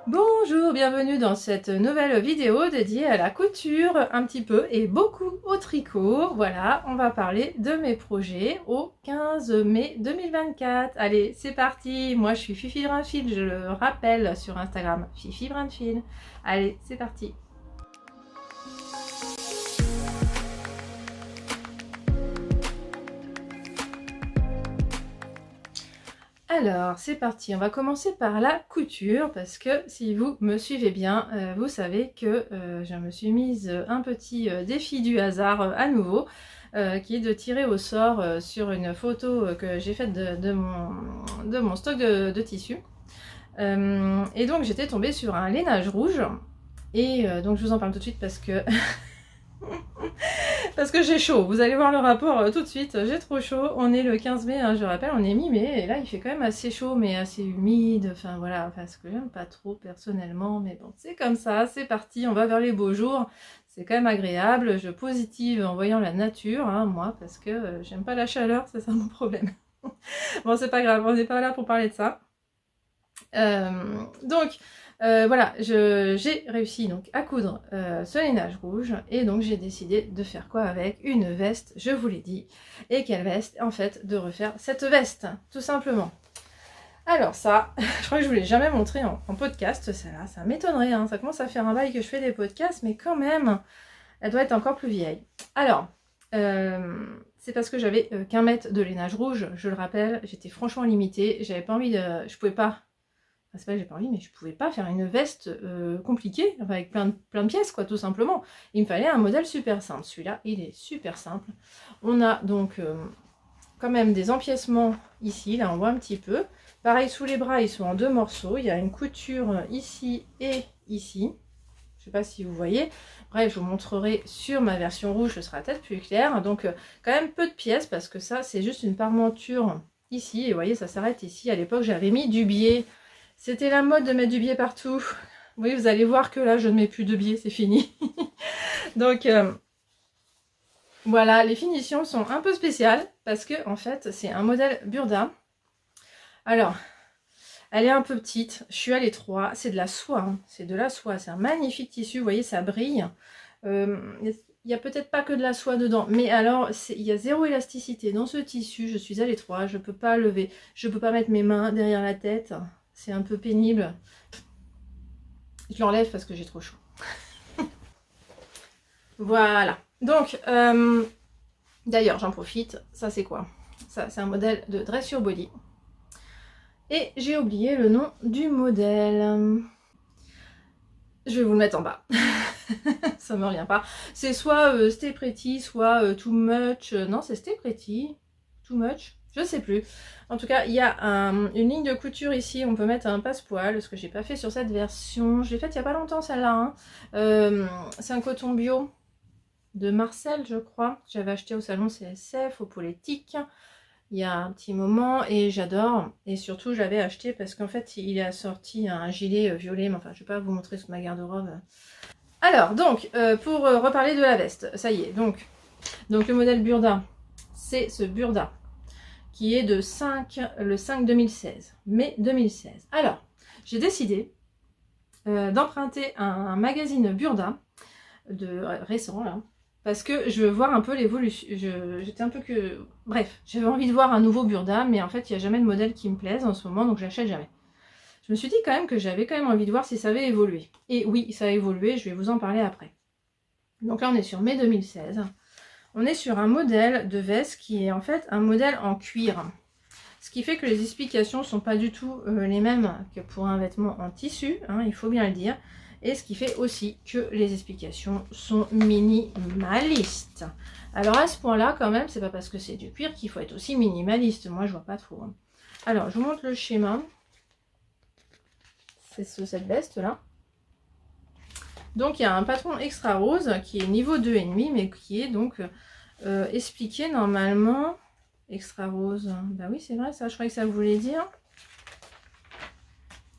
Bonjour, bienvenue dans cette nouvelle vidéo dédiée à la couture un petit peu et beaucoup au tricot. Voilà, on va parler de mes projets au 15 mai 2024. Allez, c'est parti. Moi, je suis Fifi Brinfil, je le rappelle sur Instagram, Fifi Brinfil. Allez, c'est parti. Alors, c'est parti, on va commencer par la couture parce que si vous me suivez bien, vous savez que je me suis mise un petit défi du hasard à nouveau, qui est de tirer au sort sur une photo que j'ai faite de mon stock de tissus. Et donc j'étais tombée sur un lainage rouge, et donc je vous en parle tout de suite parce que... Parce que j'ai chaud, vous allez voir le rapport tout de suite, j'ai trop chaud. On est le 15 mai, hein, je rappelle, on est mi-mai, et là il fait quand même assez chaud, mais assez humide, enfin voilà, enfin ce que j'aime pas trop personnellement, mais bon, c'est comme ça, c'est parti, on va vers les beaux jours, c'est quand même agréable, je positive en voyant la nature, hein, moi, parce que j'aime pas la chaleur, c'est ça mon problème. Bon, c'est pas grave, on n'est pas là pour parler de ça. Donc... voilà, j'ai réussi donc à coudre ce lainage rouge, et donc j'ai décidé de faire quoi avec? Une veste, je vous l'ai dit. Et quelle veste? En fait, de refaire cette veste, tout simplement. Alors ça, je crois que je vous l'ai jamais montré en podcast, celle-là, ça m'étonnerait, hein. Ça commence à faire un bail que je fais des podcasts, mais quand même, elle doit être encore plus vieille. Alors, c'est parce que j'avais qu'un mètre de lainage rouge, je le rappelle, j'étais franchement limitée, j'avais pas envie de... Je pouvais pas... c'est pas que j'ai pas envie, mais je pouvais pas faire une veste compliquée, enfin, avec plein de pièces, quoi, tout simplement. Il me fallait un modèle super simple. Celui-là, il est super simple. On a donc quand même des empiècements ici, là on voit un petit peu. Pareil, sous les bras, ils sont en deux morceaux. Il y a une couture ici et ici. Je sais pas si vous voyez. Bref, je vous montrerai sur ma version rouge, ce sera peut-être plus clair. Donc quand même peu de pièces, parce que ça, c'est juste une parmenture ici. Et vous voyez, ça s'arrête ici. À l'époque, j'avais mis du biais. C'était la mode de mettre du biais partout. Oui, vous allez voir que là, je ne mets plus de biais, c'est fini. Donc, voilà, les finitions sont un peu spéciales parce que, en fait, c'est un modèle Burda. Alors, elle est un peu petite. Je suis à l'étroit. C'est de la soie. Hein. C'est de la soie. C'est un magnifique tissu. Vous voyez, ça brille. Il n'y a peut-être pas que de la soie dedans. Mais alors, il y a zéro élasticité dans ce tissu. Je suis à l'étroit. Je ne peux pas lever. Je ne peux pas mettre mes mains derrière la tête. C'est un peu pénible. Je l'enlève parce que j'ai trop chaud. Voilà. Donc, d'ailleurs, j'en profite. Ça, c'est quoi? Ça, c'est un modèle de dressure body. Et j'ai oublié le nom du modèle. Je vais vous le mettre en bas. Ça me revient pas. C'est soit Stay Pretty, soit Too Much. Non, c'est Stay Pretty. Too Much. Je sais plus. En tout cas, il y a une ligne de couture ici. On peut mettre un passepoil, ce que j'ai pas fait sur cette version. Je l'ai faite il y a pas longtemps celle-là. Hein. C'est un coton bio de Marcel, je crois. J'avais acheté au salon CSF, au Politique, il y a un petit moment, et j'adore. Et surtout, j'avais acheté parce qu'en fait, il a sorti un gilet violet. Mais enfin, je vais pas vous montrer sous ma garde-robe. Alors, donc, pour reparler de la veste, ça y est. Donc le modèle Burda, c'est ce Burda qui est de le 5 2016, mai 2016. Alors, j'ai décidé d'emprunter un magazine Burda, récent là, parce que je veux voir un peu l'évolution. J'étais un peu que... Bref, j'avais envie de voir un nouveau Burda, mais en fait, il n'y a jamais de modèle qui me plaise en ce moment, donc j'achète jamais. Je me suis dit quand même que j'avais quand même envie de voir si ça avait évolué. Et oui, ça a évolué, je vais vous en parler après. Donc là, on est sur mai 2016. On est sur un modèle de veste qui est en fait un modèle en cuir. Ce qui fait que les explications ne sont pas du tout les mêmes que pour un vêtement en tissu, hein, il faut bien le dire. Et ce qui fait aussi que les explications sont minimalistes. Alors à ce point-là, quand même, c'est pas parce que c'est du cuir qu'il faut être aussi minimaliste. Moi, je vois pas trop. Hein. Alors, je vous montre le schéma. C'est cette veste-là. Donc, il y a un patron extra rose qui est niveau 2,5, mais qui est donc expliqué normalement... Extra rose. Bah oui, c'est vrai, ça, je croyais que ça voulait dire.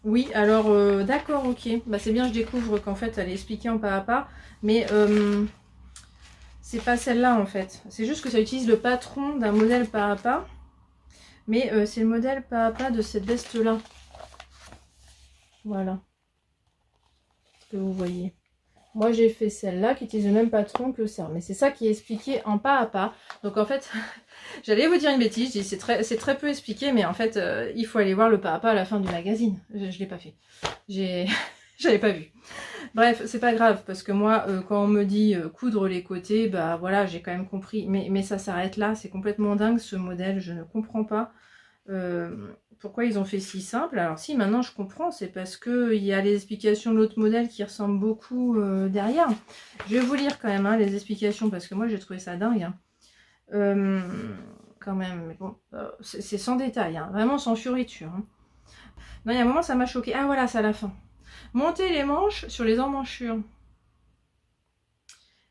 Oui, alors, d'accord, ok. Bah c'est bien, je découvre qu'en fait, elle est expliquée en pas à pas. Mais c'est pas celle-là, en fait. C'est juste que ça utilise le patron d'un modèle pas à pas. Mais c'est le modèle pas à pas de cette veste-là. Voilà. que vous voyez. Moi, j'ai fait celle-là qui utilise le même patron que ça. Mais c'est ça qui est expliqué en pas à pas. Donc, en fait, j'allais vous dire une bêtise. Je dis c'est très peu expliqué. Mais en fait, il faut aller voir le pas à pas à la fin du magazine. Je ne l'ai pas fait. J'avais pas vu. Bref, c'est pas grave. Parce que moi, quand on me dit coudre les côtés, bah voilà, j'ai quand même compris. Mais ça s'arrête là. C'est complètement dingue ce modèle. Je ne comprends pas. Pourquoi ils ont fait si simple? Alors si, maintenant je comprends, c'est parce que il y a les explications de l'autre modèle qui ressemblent beaucoup derrière. Je vais vous lire quand même hein, les explications, parce que moi j'ai trouvé ça dingue. Hein. Quand même, mais bon, c'est sans détail, hein, vraiment sans fioriture. Hein. Non, il y a un moment ça m'a choqué. Ah voilà, c'est à la fin. Monter les manches sur les emmanchures.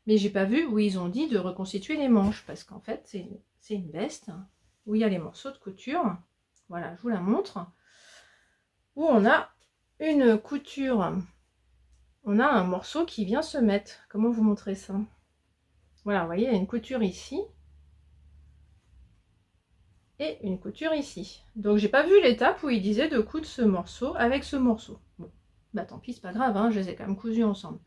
Mais j'ai pas vu où ils ont dit de reconstituer les manches, parce qu'en fait c'est une veste où il y a les morceaux de couture. Voilà, je vous la montre. Où on a une couture. On a un morceau qui vient se mettre. Comment vous montrer ça? Voilà, vous voyez, il y a une couture ici. Et une couture ici. Donc, j'ai pas vu l'étape où il disait de coudre ce morceau avec ce morceau. Bon, bah tant pis, c'est pas grave, hein, je les ai quand même cousus ensemble.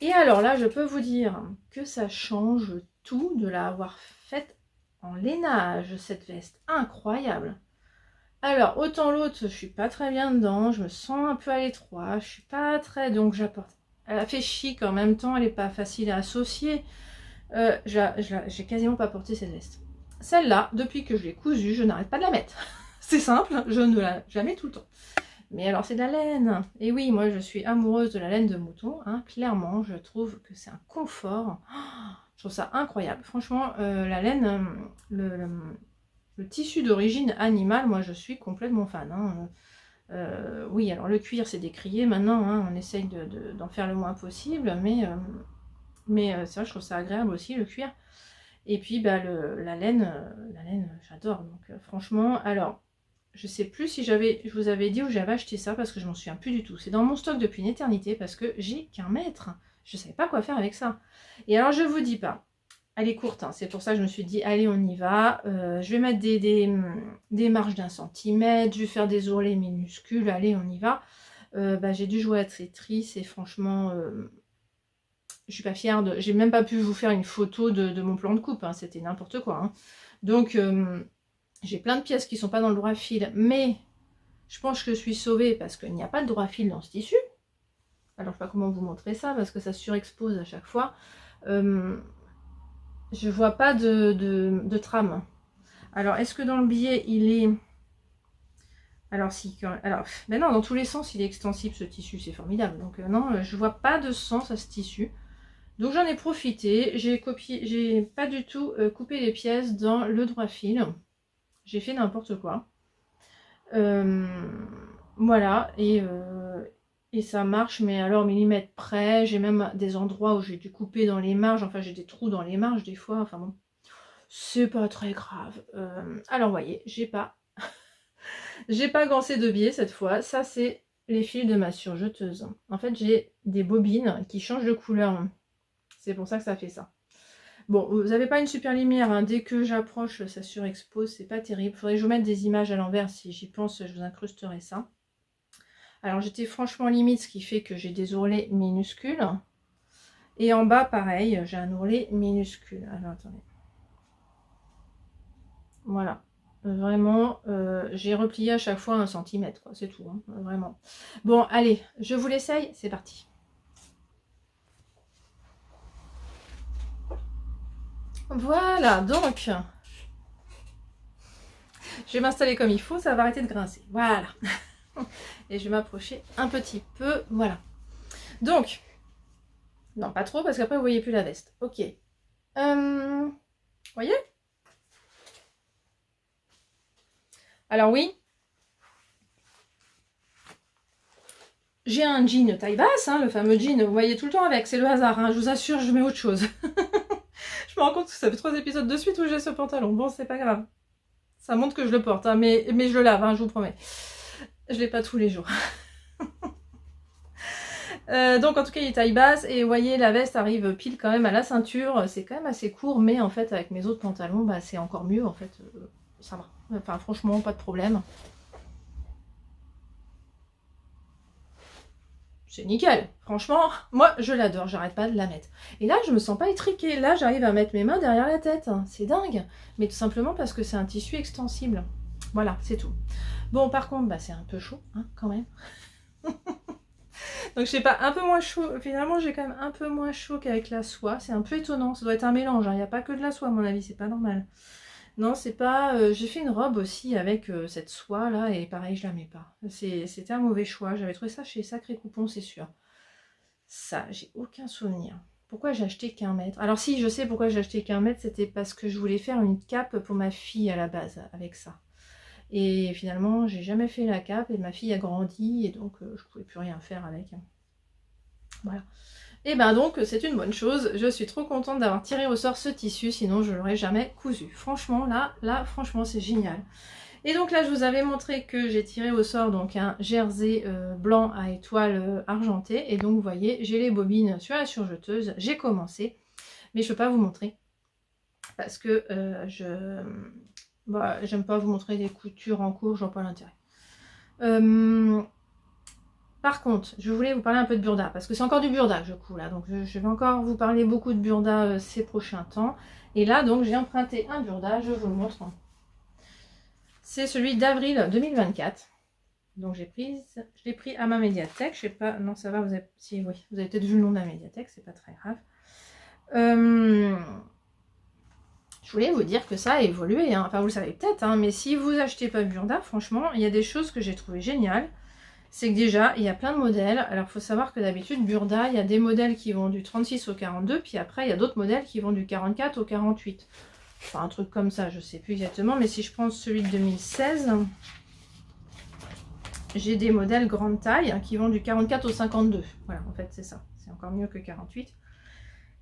Et alors là, je peux vous dire que ça change tout de l'avoir faite en lainage, cette veste. Incroyable! Alors, autant l'autre, je suis pas très bien dedans, je me sens un peu à l'étroit, je suis pas très... Donc j'apporte... Elle a fait chic, en même temps, elle est pas facile à associer. J'ai quasiment pas porté cette veste. Celle-là, depuis que je l'ai cousue, je n'arrête pas de la mettre. C'est simple, je ne la mets tout le temps. Mais alors, c'est de la laine. Et oui, moi, je suis amoureuse de la laine de mouton. Hein. Clairement, je trouve que c'est un confort. Je trouve ça incroyable. Franchement, la laine, le tissu d'origine animale, moi je suis complètement fan. Hein. Oui, alors le cuir c'est décrié maintenant, hein, on essaye d'en faire le moins possible, mais c'est vrai, je trouve ça agréable aussi le cuir. Et puis bah, la laine j'adore. Donc franchement, alors je sais plus si je vous avais dit où j'avais acheté ça parce que je m'en souviens plus du tout. C'est dans mon stock depuis une éternité parce que j'ai qu'un mètre. Je savais pas quoi faire avec ça. Et alors je vous dis pas. Elle est courte, hein. C'est pour ça que je me suis dit, allez, on y va. Je vais mettre des marges d'1 centimètre, je vais faire des ourlets minuscules, allez, on y va. Bah, j'ai dû jouer à Tetris et franchement, je suis pas fière de... J'ai même pas pu vous faire une photo de mon plan de coupe, hein. C'était n'importe quoi. Hein. Donc, j'ai plein de pièces qui sont pas dans le droit fil, mais je pense que je suis sauvée parce qu'il n'y a pas de droit fil dans ce tissu. Alors, je sais pas comment vous montrer ça parce que ça surexpose à chaque fois. Je vois pas de trame. Alors, est-ce que dans le billet, il est... Alors, si... Alors, ben non, dans tous les sens, il est extensible, ce tissu. C'est formidable. Donc, non, je vois pas de sens à ce tissu. Donc, j'en ai profité. J'ai pas du tout coupé les pièces dans le droit fil. J'ai fait n'importe quoi. Voilà. Et ça marche, mais alors millimètre près. J'ai même des endroits où j'ai dû couper dans les marges. Enfin, j'ai des trous dans les marges des fois. Enfin bon, c'est pas très grave. Alors, voyez, j'ai pas gancé de biais cette fois. Ça, c'est les fils de ma surjeteuse. En fait, j'ai des bobines qui changent de couleur. C'est pour ça que ça fait ça. Bon, vous n'avez pas une super lumière. Hein. Dès que j'approche, ça surexpose. C'est pas terrible. Faudrait que je vous mette des images à l'envers. Si j'y pense, je vous incrusterai ça. Alors j'étais franchement limite, ce qui fait que j'ai des ourlets minuscules. Et en bas, pareil, j'ai un ourlet minuscule. Alors attendez. Voilà. Vraiment, j'ai replié à chaque fois 1 centimètre, quoi. C'est tout, hein, vraiment. Bon, allez, je vous l'essaye. C'est parti. Voilà, donc... Je vais m'installer comme il faut, ça va arrêter de grincer. Voilà. Et je vais m'approcher un petit peu. Voilà. Donc, non, pas trop, parce qu'après, vous voyez plus la veste. Ok. Voyez? Alors oui. J'ai un jean taille basse, hein, le fameux jean, vous voyez tout le temps avec. C'est le hasard, hein, je vous assure, je mets autre chose. Je me rends compte que ça fait 3 épisodes de suite où j'ai ce pantalon. Bon, c'est pas grave. Ça montre que je le porte, hein, mais je le lave, hein, je vous promets. Je l'ai pas tous les jours. Donc en tout cas il est taille basse et vous voyez la veste arrive pile quand même à la ceinture. C'est quand même assez court, mais en fait avec mes autres pantalons, bah, c'est encore mieux en fait. Ça va. Enfin franchement pas de problème. c'est nickel. Franchement, moi, je l'adore, j'arrête pas de la mettre. Et là, je me sens pas étriquée. Là, j'arrive à mettre mes mains derrière la tête. C'est dingue. Mais tout simplement parce que c'est un tissu extensible. Voilà, c'est tout. Bon, par contre, bah, c'est un peu chaud, hein, quand même. Donc, je sais pas, un peu moins chaud. Finalement, j'ai quand même un peu moins chaud qu'avec la soie. C'est un peu étonnant. Ça doit être un mélange. Il n'y a pas que de la soie, à mon avis. C'est pas normal. Non, c'est pas... j'ai fait une robe aussi avec cette soie là et pareil, je la mets pas. C'était un mauvais choix. J'avais trouvé ça chez Sacré Coupon, c'est sûr. Ça, j'ai aucun souvenir. Pourquoi j'ai acheté qu'un mètre? Alors si, je sais pourquoi j'ai acheté qu'un mètre, c'était parce que je voulais faire une cape pour ma fille à la base avec ça. Et finalement, j'ai jamais fait la cape et ma fille a grandi et donc je pouvais plus rien faire avec. Voilà. Et ben donc c'est une bonne chose, je suis trop contente d'avoir tiré au sort ce tissu, sinon je l'aurais jamais cousu. Franchement là franchement c'est génial. Et donc là je vous avais montré que j'ai tiré au sort donc un jersey blanc à étoiles argentées. Et donc vous voyez, j'ai les bobines sur la surjeteuse, j'ai commencé, mais je peux pas vous montrer parce que j'aime pas vous montrer des coutures en cours, je vois pas l'intérêt. Par contre, je voulais vous parler un peu de burda, parce que c'est encore du burda que je couds là, donc je vais encore vous parler beaucoup de burda ces prochains temps. Et là, donc, j'ai emprunté un burda, je vous le montre. C'est celui d'avril 2024. Donc, je l'ai pris à ma médiathèque, je sais pas, non ça va, vous avez, si, oui, vous avez peut-être vu le nom de la médiathèque, c'est pas très grave. Je voulais vous dire que ça a évolué, hein. Enfin vous le savez peut-être, hein, mais si vous achetez pas burda, franchement, il y a des choses que j'ai trouvées géniales. C'est que déjà, il y a plein de modèles. Alors, il faut savoir que d'habitude, burda, il y a des modèles qui vont du 36 au 42, puis après, il y a d'autres modèles qui vont du 44 au 48. Enfin, un truc comme ça, je sais plus exactement, mais si je prends celui de 2016, j'ai des modèles grande taille qui vont du 44 au 52. Voilà, en fait, c'est ça. C'est encore mieux que 48.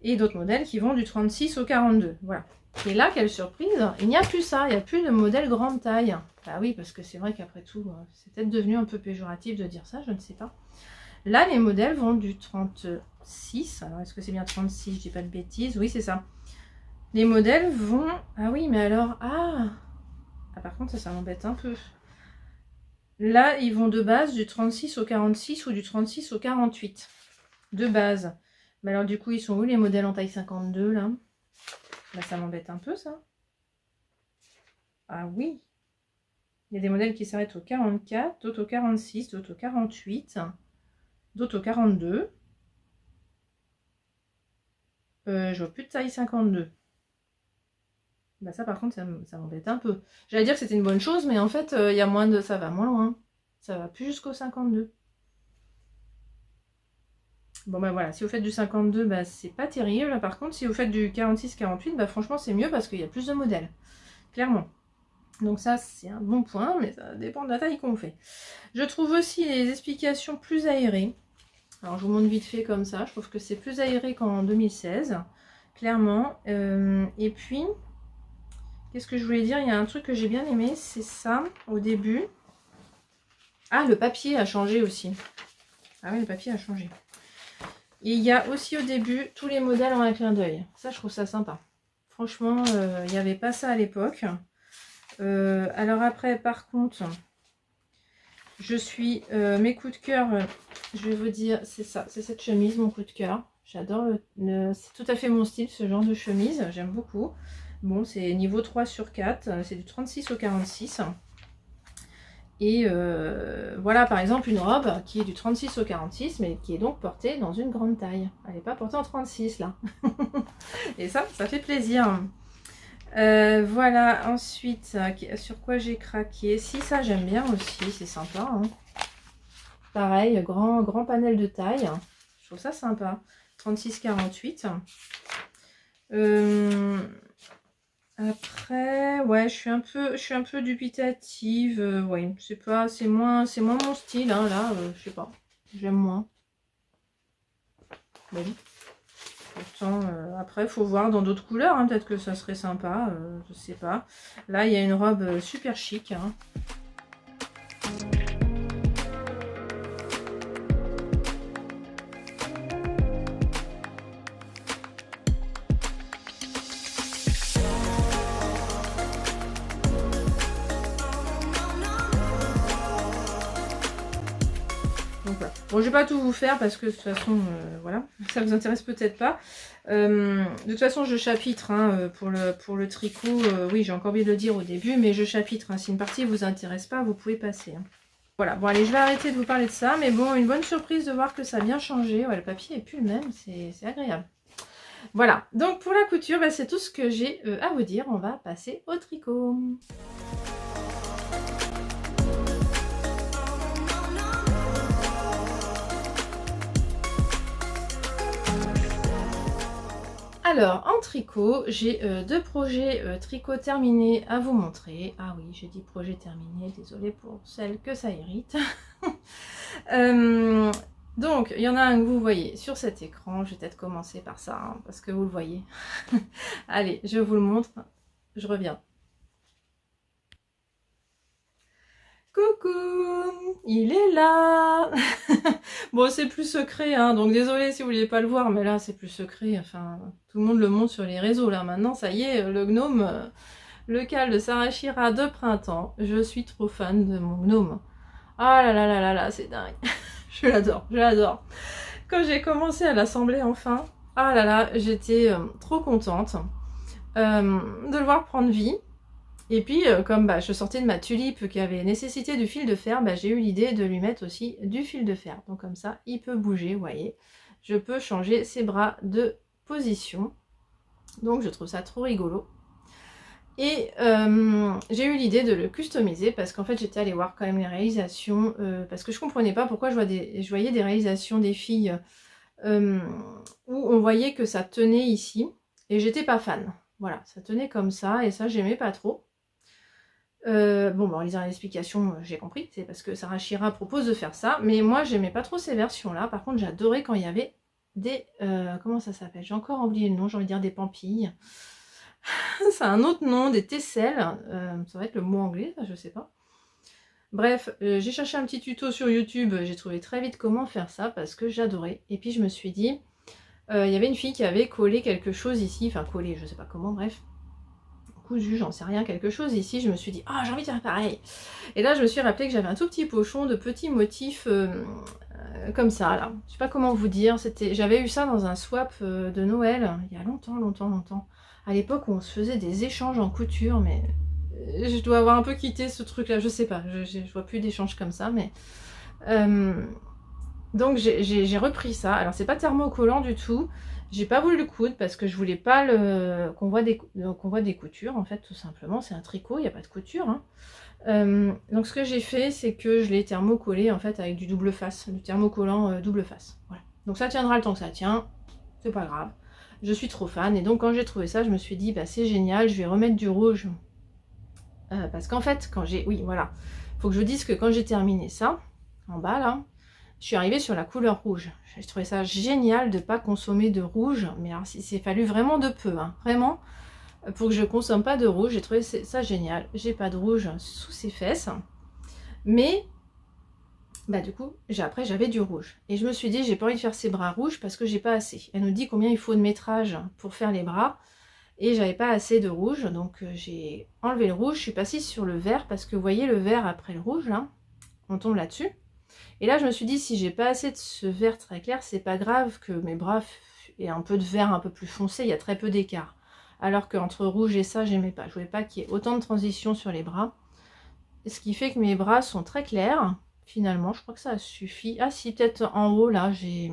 Et d'autres modèles qui vont du 36 au 42. Voilà. Et là, quelle surprise, il n'y a plus ça, il n'y a plus de modèle grande taille. Bah oui, parce que c'est vrai qu'après tout, c'est peut-être devenu un peu péjoratif de dire ça, je ne sais pas. Là, les modèles vont du 36. Alors, est-ce que c'est bien 36? Je dis pas de bêtises. Oui, c'est ça. Les modèles vont... Ah oui, mais alors... Ah, par contre, ça m'embête un peu. Là, ils vont de base du 36 au 46 ou du 36 au 48. De base. Mais alors, du coup, ils sont où les modèles en taille 52, là? Là, ça m'embête un peu, ça. Ah oui. Il y a des modèles qui s'arrêtent au 44, d'autres au 46, d'autres au 48, d'autres au 42. Je vois plus de taille 52. Bah ça, par contre, ça m'embête un peu. J'allais dire que c'était une bonne chose, mais en fait, il y a moins de... ça va moins loin. Ça va plus jusqu'au 52. Bon bah voilà, si vous faites du 52, bah c'est pas terrible. Par contre, si vous faites du 46-48, bah franchement c'est mieux parce qu'il y a plus de modèles. Clairement. Donc ça c'est un bon point, mais ça dépend de la taille qu'on fait. Je trouve aussi les explications plus aérées. Alors je vous montre vite fait comme ça, je trouve que c'est plus aéré qu'en 2016. Clairement. Et puis, qu'est-ce que je voulais dire? Il y a un truc que j'ai bien aimé, c'est ça, au début. Ah, le papier a changé aussi. Ah oui, le papier a changé. Et il y a aussi au début tous les modèles en un clin d'œil. Ça, je trouve ça sympa. Franchement, il n'y avait pas ça à l'époque. Alors après, par contre, je suis... mes coups de cœur, je vais vous dire, c'est ça. C'est cette chemise, mon coup de cœur. J'adore. C'est tout à fait mon style, ce genre de chemise. J'aime beaucoup. Bon, c'est niveau 3 sur 4. C'est du 36 au 46. Et voilà par exemple une robe qui est du 36 au 46 mais qui est donc portée dans une grande taille. Elle n'est pas portée en 36 là. Et ça fait plaisir. Voilà, ensuite sur quoi j'ai craqué. Si, ça j'aime bien aussi, c'est sympa. Hein. Pareil, grand panel de taille. Je trouve ça sympa. 36-48. Après, ouais, je suis un peu dubitative. Ouais, je sais pas, c'est moins mon style, hein, là, je sais pas, j'aime moins. Bah oui. Pourtant, après, faut voir dans d'autres couleurs, hein, peut-être que ça serait sympa, je sais pas. Là, il y a une robe super chic, hein. Donc voilà. Bon, je vais pas tout vous faire parce que de toute façon, voilà, ça vous intéresse peut-être pas. De toute façon, je chapitre hein, pour le tricot. Oui, j'ai encore oublié de le dire au début, mais je chapitre. Hein, si une partie vous intéresse pas, vous pouvez passer. Hein. Voilà, bon allez, je vais arrêter de vous parler de ça. Mais bon, une bonne surprise de voir que ça a bien changé. Ouais, le papier est plus le même, c'est agréable. Voilà, donc pour la couture, bah, c'est tout ce que j'ai à vous dire. On va passer au tricot. Alors, en tricot, j'ai deux projets tricot terminés à vous montrer. Ah oui, j'ai dit projet terminé, désolée pour celles que ça irrite. Donc, il y en a un que vous voyez sur cet écran. Je vais peut-être commencer par ça, hein, parce que vous le voyez. Allez, je vous le montre. Je reviens. Coucou, il est là. Bon, c'est plus secret, hein, donc désolé si vous vouliez pas le voir, mais là, c'est plus secret. Enfin, tout le monde le montre sur les réseaux, là. Maintenant, ça y est, le gnome, le cal de Sarashira de printemps. Je suis trop fan de mon gnome. Ah là là là là là, c'est dingue. Je l'adore, je l'adore. Quand j'ai commencé à l'assembler enfin, ah là là, j'étais trop contente de le voir prendre vie. Et puis, comme bah, je sortais de ma tulipe qui avait nécessité du fil de fer, bah, j'ai eu l'idée de lui mettre aussi du fil de fer. Donc comme ça, il peut bouger, vous voyez. Je peux changer ses bras de position. Donc je trouve ça trop rigolo. Et j'ai eu l'idée de le customiser parce qu'en fait, j'étais allée voir quand même les réalisations. Parce que je comprenais pas pourquoi je voyais des réalisations des filles où on voyait que ça tenait ici. Et j'étais pas fan. Voilà, ça tenait comme ça et ça, j'aimais pas trop. Bon, en lisant l'explication, j'ai compris, c'est parce que Sarashira propose de faire ça, mais moi j'aimais pas trop ces versions-là. Par contre, j'adorais quand il y avait des... comment ça s'appelle? J'ai encore oublié le nom, j'ai envie de dire des pampilles. C'est un autre nom, des tesselles, ça va être le mot anglais, je sais pas. Bref, j'ai cherché un petit tuto sur YouTube, j'ai trouvé très vite comment faire ça, parce que j'adorais. Et puis je me suis dit, il y avait une fille qui avait collé quelque chose ici, enfin collé, je sais pas comment, bref. Cousu, j'en sais rien, quelque chose ici, je me suis dit, ah, j'ai envie de faire pareil. Et là, je me suis rappelé que j'avais un tout petit pochon de petits motifs comme ça, là. Je sais pas comment vous dire, j'avais eu ça dans un swap de Noël, il y a longtemps, longtemps, longtemps. À l'époque où on se faisait des échanges en couture, mais je dois avoir un peu quitté ce truc-là, je sais pas, je vois plus d'échanges comme ça, mais... donc j'ai repris ça, alors c'est pas thermocollant du tout. J'ai pas voulu le coudre parce que je voulais pas qu'on voit des coutures, en fait, tout simplement. C'est un tricot, il n'y a pas de couture. Hein. Donc ce que j'ai fait, c'est que je l'ai thermocollé, en fait, avec du double face, du thermocollant double face. Voilà. Donc ça tiendra le temps que ça tient, c'est pas grave. Je suis trop fan, et donc quand j'ai trouvé ça, je me suis dit, bah c'est génial, je vais remettre du rouge. Parce qu'en fait, quand j'ai... Oui, voilà. Faut que je vous dise que quand j'ai terminé ça, en bas, là... Je suis arrivée sur la couleur rouge. J'ai trouvé ça génial de ne pas consommer de rouge. Mais alors, il s'est fallu vraiment de peu. Hein. Vraiment, pour que je ne consomme pas de rouge. J'ai trouvé ça génial. J'ai pas de rouge sous ses fesses. Mais, bah du coup, après, j'avais du rouge. Et je me suis dit, j'ai pas envie de faire ces bras rouges parce que j'ai pas assez. Elle nous dit combien il faut de métrage pour faire les bras. Et j'avais pas assez de rouge. Donc, j'ai enlevé le rouge. Je suis passée sur le vert parce que vous voyez le vert après le rouge, là. On tombe là-dessus. Et là, je me suis dit, si j'ai pas assez de ce vert très clair, c'est pas grave que mes bras aient un peu de vert un peu plus foncé, il y a très peu d'écart. Alors qu'entre rouge et ça, j'aimais pas. Je voulais pas qu'il y ait autant de transition sur les bras. Ce qui fait que mes bras sont très clairs. Finalement, je crois que ça suffit. Ah si, peut-être en haut, là, si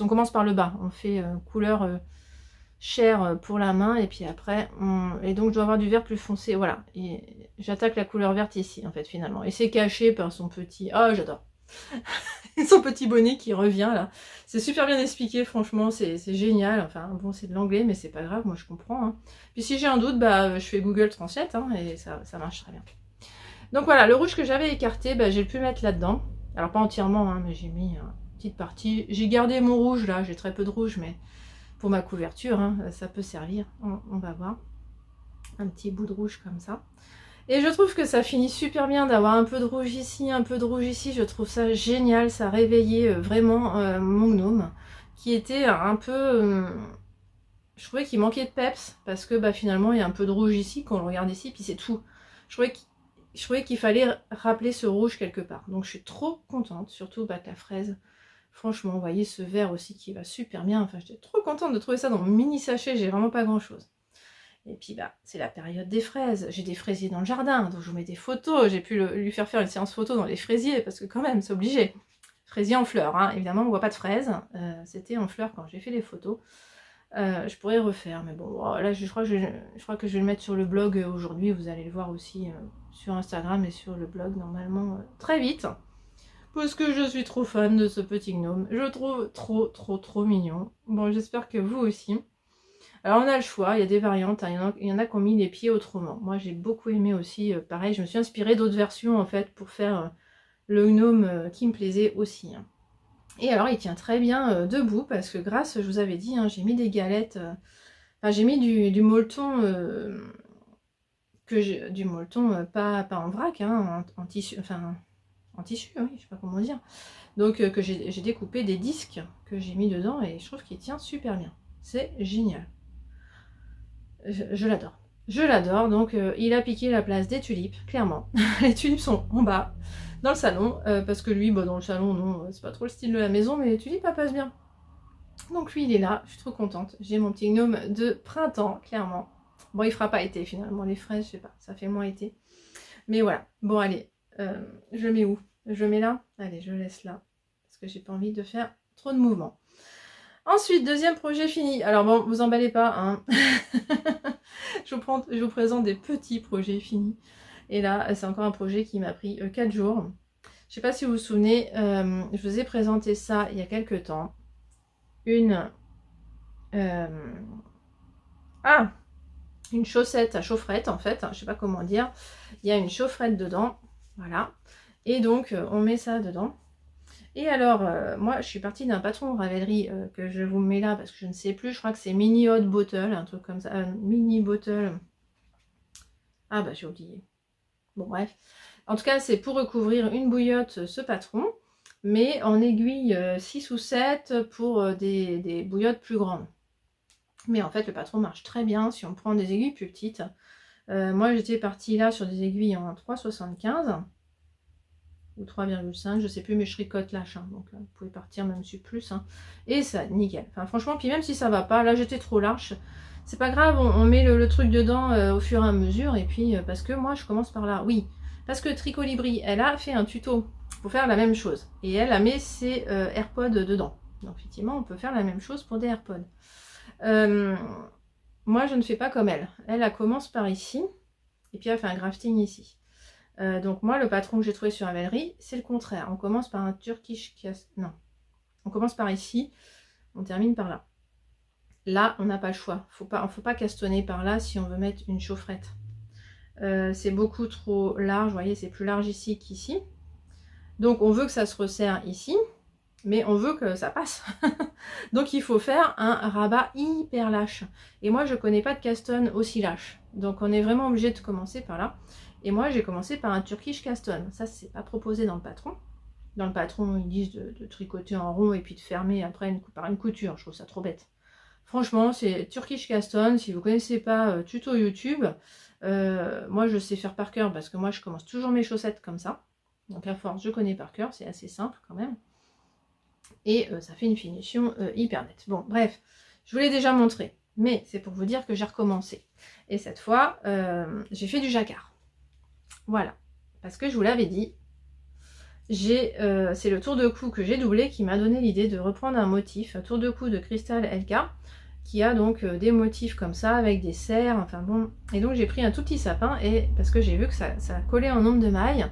on commence par le bas, on fait couleur chair pour la main, et puis après, et donc je dois avoir du vert plus foncé, voilà. Et j'attaque la couleur verte ici, en fait, finalement. Et c'est caché par son petit... Ah, j'adore. Son petit bonnet qui revient là, c'est super bien expliqué, franchement, c'est génial. Enfin bon, c'est de l'anglais, mais c'est pas grave, moi je comprends. Hein. Puis si j'ai un doute, bah je fais Google Translate hein, et ça marche très bien. Donc voilà, le rouge que j'avais écarté, bah, j'ai pu mettre là-dedans. Alors pas entièrement, hein, mais j'ai mis une petite partie. J'ai gardé mon rouge là, j'ai très peu de rouge, mais pour ma couverture, hein, ça peut servir. On va voir. Un petit bout de rouge comme ça. Et je trouve que ça finit super bien d'avoir un peu de rouge ici, un peu de rouge ici. Je trouve ça génial, ça réveillait vraiment mon gnome qui était un peu... je trouvais qu'il manquait de peps parce que bah, finalement il y a un peu de rouge ici, quand on le regarde ici, puis c'est tout. Je trouvais qu'il fallait rappeler ce rouge quelque part. Donc je suis trop contente, surtout bah, que la fraise Franchement, vous voyez ce vert aussi qui va super bien. Enfin, j'étais trop contente de trouver ça dans mon mini sachet. J'ai vraiment pas grand chose. Et puis, bah, c'est la période des fraises. J'ai des fraisiers dans le jardin, donc je vous mets des photos. J'ai pu lui faire une séance photo dans les fraisiers, parce que quand même, c'est obligé. Fraisier en fleurs, hein. Évidemment, on voit pas de fraises. C'était en fleurs quand j'ai fait les photos. Je pourrais refaire, mais bon, là, je crois que je vais le mettre sur le blog aujourd'hui. Vous allez le voir aussi sur Instagram et sur le blog, normalement, très vite. Parce que je suis trop fan de ce petit gnome. Je le trouve trop mignon. Bon, j'espère que vous aussi. Alors on a le choix, il y a des variantes, hein. Il y en a qui ont mis les pieds autrement. Moi j'ai beaucoup aimé aussi, pareil, je me suis inspirée d'autres versions en fait pour faire le gnome qui me plaisait aussi, hein. Et alors il tient très bien debout parce que grâce, je vous avais dit, hein, j'ai mis des galettes, enfin j'ai mis du molleton, du molleton pas en vrac, hein, en tissu, enfin en tissu, oui, je sais pas comment dire. Donc que j'ai découpé des disques que j'ai mis dedans et je trouve qu'il tient super bien. C'est génial. Je l'adore. Je l'adore, donc il a piqué la place des tulipes, clairement. Les tulipes sont en bas, dans le salon, parce que lui, bah, dans le salon, non, c'est pas trop le style de la maison, mais les tulipes, elles passent bien. Donc lui, il est là, je suis trop contente. J'ai mon petit gnome de printemps, clairement. Bon, il fera pas été, finalement, les fraises, je sais pas, ça fait moins été. Mais voilà, bon, allez, je le mets où? Je le mets là? Allez, je le laisse là, parce que j'ai pas envie de faire trop de mouvements. Ensuite, deuxième projet fini. Alors bon, vous emballez pas, hein. je vous présente des petits projets finis. Et là, c'est encore un projet qui m'a pris 4 jours. Je sais pas si vous vous souvenez, je vous ai présenté ça il y a quelques temps. Une chaussette à chaufferette en fait, je sais pas comment dire. Il y a une chaufferette dedans, voilà. Et donc, on met ça dedans. Et alors, moi, je suis partie d'un patron Ravelry que je vous mets là parce que je ne sais plus. Je crois que c'est Mini Hot Bottle, un truc comme ça. Mini Bottle. Ah bah, j'ai oublié. Bon, bref. En tout cas, c'est pour recouvrir une bouillotte, ce patron. Mais en aiguille 6 ou 7 pour des bouillottes plus grandes. Mais en fait, le patron marche très bien si on prend des aiguilles plus petites. Moi, j'étais partie là sur des aiguilles en 3,75. Ou 3,5, je sais plus, mais je tricote lâche, hein, donc vous pouvez partir même sur plus, hein, et ça, nickel. Enfin franchement, puis même si ça va pas, là j'étais trop large, c'est pas grave, on met le truc dedans au fur et à mesure, et puis parce que moi je commence par là, oui, parce que Tricolibri, elle a fait un tuto pour faire la même chose, et elle a mis ses AirPods dedans, donc effectivement on peut faire la même chose pour des AirPods. Moi je ne fais pas comme elle, elle commence par ici, et puis elle fait un grafting ici. Donc moi, le patron que j'ai trouvé sur Ravelry, c'est le contraire. On commence par un Turkish cast... Non. On commence par ici, on termine par là. Là, on n'a pas le choix. Faut pas castonner par là si on veut mettre une chaufferette. C'est beaucoup trop large, vous voyez, c'est plus large ici qu'ici. Donc on veut que ça se resserre ici, mais on veut que ça passe. Donc il faut faire un rabat hyper lâche. Et moi, je connais pas de caston aussi lâche. Donc on est vraiment obligé de commencer par là. Et moi, j'ai commencé par un Turkish Caston. Ça, c'est pas proposé dans le patron. Dans le patron, ils disent de tricoter en rond et puis de fermer après par une couture. Je trouve ça trop bête. Franchement, c'est Turkish Caston. Si vous connaissez pas tuto YouTube, moi, je sais faire par cœur parce que moi, je commence toujours mes chaussettes comme ça. Donc à force, je connais par cœur. C'est assez simple quand même. Et ça fait une finition hyper nette. Bon, bref, je vous l'ai déjà montré. Mais c'est pour vous dire que j'ai recommencé. Et cette fois, j'ai fait du jacquard. Voilà, parce que je vous l'avais dit, c'est le tour de cou que j'ai doublé qui m'a donné l'idée de reprendre un motif, un tour de cou de Crystal LK, qui a donc des motifs comme ça, avec des serres, enfin bon. Et donc j'ai pris un tout petit sapin, et parce que j'ai vu que ça collait en nombre de mailles.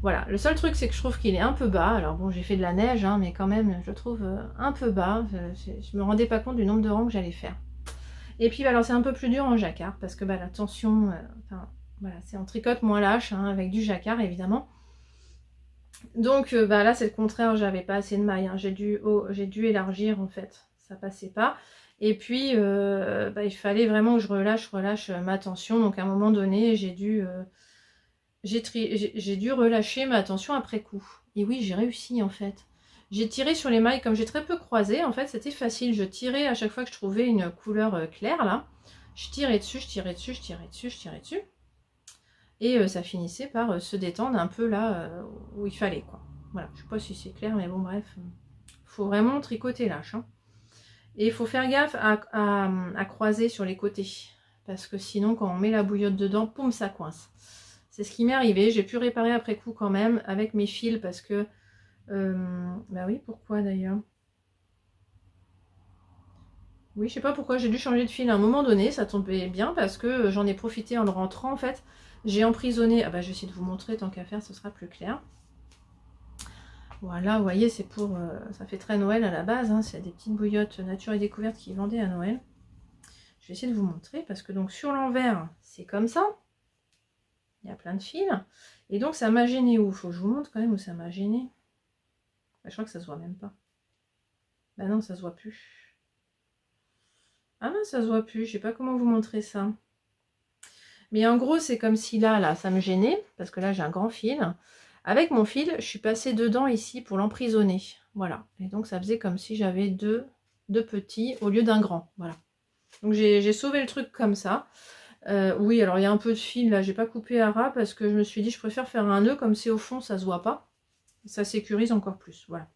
Voilà, le seul truc c'est que je trouve qu'il est un peu bas, alors bon j'ai fait de la neige, hein, mais quand même je trouve un peu bas, je me rendais pas compte du nombre de rangs que j'allais faire. Et puis alors c'est un peu plus dur en jacquard, parce que la tension, voilà, c'est en tricote moins lâche, hein, avec du jacquard évidemment. Donc là c'est le contraire, j'avais pas assez de mailles, hein. J'ai dû élargir en fait, ça passait pas. Et puis il fallait vraiment que je relâche ma tension, donc à un moment donné j'ai dû relâcher ma tension après coup. Et oui, j'ai réussi en fait. J'ai tiré sur les mailles, comme j'ai très peu croisé, en fait c'était facile, je tirais à chaque fois que je trouvais une couleur claire là, je tirais dessus, je tirais dessus, je tirais dessus, je tirais dessus. Et ça finissait par se détendre un peu là où il fallait quoi. Voilà, je sais pas si c'est clair, mais bon bref, faut vraiment tricoter lâche. Hein. Et il faut faire gaffe à croiser sur les côtés. Parce que sinon, quand on met la bouillotte dedans, poum, ça coince. C'est ce qui m'est arrivé. J'ai pu réparer après coup quand même avec mes fils parce que... bah oui, pourquoi d'ailleurs? Oui, je sais pas pourquoi j'ai dû changer de fil à un moment donné. Ça tombait bien parce que j'en ai profité en le rentrant en fait. J'ai emprisonné... Ah bah je vais essayer de vous montrer tant qu'à faire, ce sera plus clair. Voilà, vous voyez, c'est pour... ça fait très Noël à la base. Hein, c'est des petites bouillottes nature et découverte qui vendaient à Noël. Je vais essayer de vous montrer parce que donc sur l'envers, c'est comme ça. Il y a plein de fils. Et donc ça m'a gêné où? Faut que je vous montre quand même où ça m'a gêné. Bah, je crois que ça se voit même pas. Bah non, ça se voit plus. Ah non, ça se voit plus. Je sais pas comment vous montrer ça. Mais en gros, c'est comme si là, ça me gênait. Parce que là, j'ai un grand fil. Avec mon fil, je suis passée dedans ici pour l'emprisonner. Voilà. Et donc ça faisait comme si j'avais deux petits au lieu d'un grand. Voilà. Donc j'ai sauvé le truc comme ça. Oui, alors il y a un peu de fil là, j'ai pas coupé à ras parce que je me suis dit je préfère faire un nœud comme c'est au fond, ça se voit pas. Ça sécurise encore plus, voilà.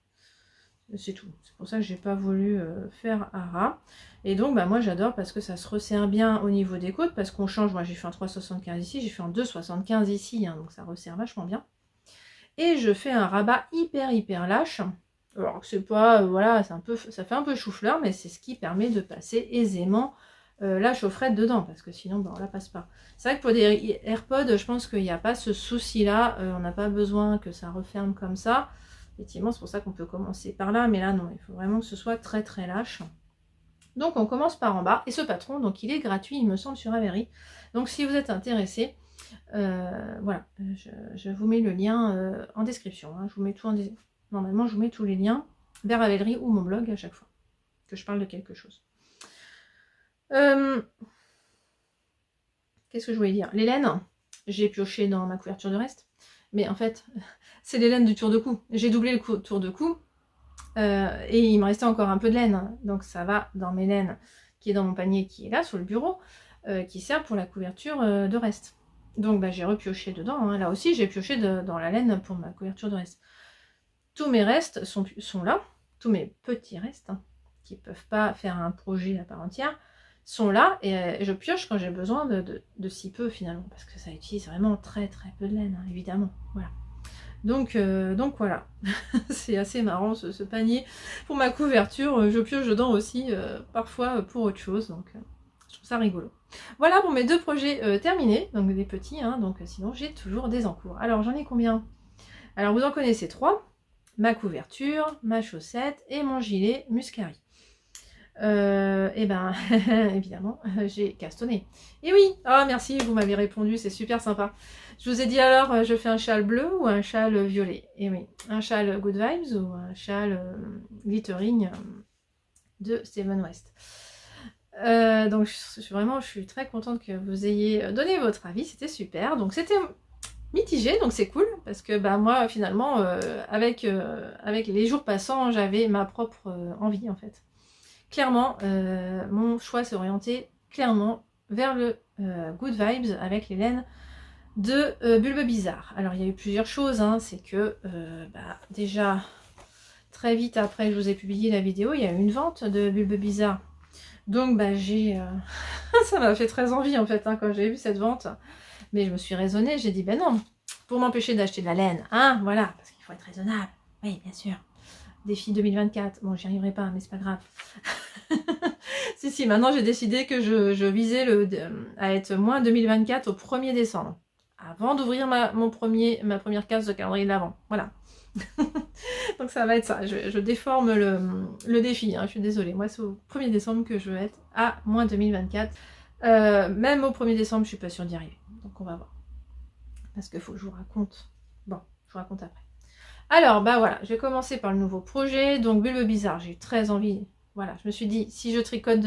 C'est tout. C'est pour ça que j'ai pas voulu faire à ras. Et donc bah moi j'adore parce que ça se resserre bien au niveau des côtes parce qu'on change. Moi j'ai fait un 3,75 ici, j'ai fait un 2,75 ici, hein, donc ça resserre vachement bien. Et je fais un rabat hyper lâche. Alors que c'est pas, voilà, c'est un peu, ça fait un peu chou-fleur, mais c'est ce qui permet de passer aisément la chaufferette dedans, parce que sinon, bon, on la passe pas. C'est vrai que pour des AirPods, je pense qu'il n'y a pas ce souci-là, on n'a pas besoin que ça referme comme ça. Effectivement, c'est pour ça qu'on peut commencer par là, mais là, non, il faut vraiment que ce soit très lâche. Donc, on commence par en bas, et ce patron, donc il est gratuit, il me semble, sur Avery. Donc, si vous êtes intéressé, voilà, je vous mets le lien en description. Hein. Je vous mets tout Normalement, je vous mets tous les liens vers Ravelry ou mon blog à chaque fois que je parle de quelque chose. Qu'est-ce que je voulais dire? Les laines, j'ai pioché dans ma couverture de reste. Mais en fait, c'est les laines du tour de cou. J'ai doublé le tour de cou. Et il me restait encore un peu de laine. Donc ça va dans mes laines qui est dans mon panier qui est là sur le bureau. Qui sert pour la couverture de reste. Donc bah, j'ai repioché dedans. Hein. Là aussi, j'ai pioché dans la laine pour ma couverture de reste. Tous mes restes sont là. Tous mes petits restes, hein, qui ne peuvent pas faire un projet à part entière, sont là. Et je pioche quand j'ai besoin de si peu finalement. Parce que ça utilise vraiment très peu de laine, hein, évidemment. Voilà. Donc voilà. C'est assez marrant ce panier. Pour ma couverture, je pioche dedans aussi parfois pour autre chose. Donc je trouve ça rigolo. Voilà pour mes deux projets terminés, donc des petits, hein, donc sinon j'ai toujours des en cours. Alors j'en ai combien? Alors vous en connaissez 3, ma couverture, ma chaussette et mon gilet Muscari. Et ben évidemment j'ai castonné. Et oui, oh merci, vous m'avez répondu, c'est super sympa. Je vous ai dit alors, je fais un châle bleu ou un châle violet? Et oui, un châle Good Vibes ou un châle glittering de Steven West. Donc je suis très contente que vous ayez donné votre avis, c'était super. Donc c'était mitigé, donc c'est cool parce que bah moi finalement avec les jours passants j'avais ma propre envie en fait. Clairement mon choix s'est orienté clairement vers le Good Vibes avec les laines de Bulbe Bizarre. Alors il y a eu plusieurs choses, hein. C'est que bah, déjà très vite après que je vous ai publié la vidéo, il y a eu une vente de Bulbe Bizarre. Donc bah j'ai ça m'a fait très envie en fait hein, quand j'ai vu cette vente. Mais je me suis raisonnée, j'ai dit ben non, pour m'empêcher d'acheter de la laine, hein, voilà, parce qu'il faut être raisonnable. Oui, bien sûr. Défi 2024. Bon, j'y arriverai pas, mais c'est pas grave. si, maintenant j'ai décidé que je visais à être moins 2024 au 1er décembre. Avant d'ouvrir ma première case de calendrier de l'avant. Voilà. Donc ça va être ça. Je déforme le défi. Hein, je suis désolée. Moi, c'est au 1er décembre que je veux être à moins 2024. Même au 1er décembre, je suis pas sûre d'y arriver. Donc on va voir. Parce qu'il faut que je vous raconte. Bon, je vous raconte après. Alors, bah voilà, je vais commencer par le nouveau projet. Donc, Bulbe Bizarre, j'ai eu très envie. Voilà, je me suis dit, si je tricote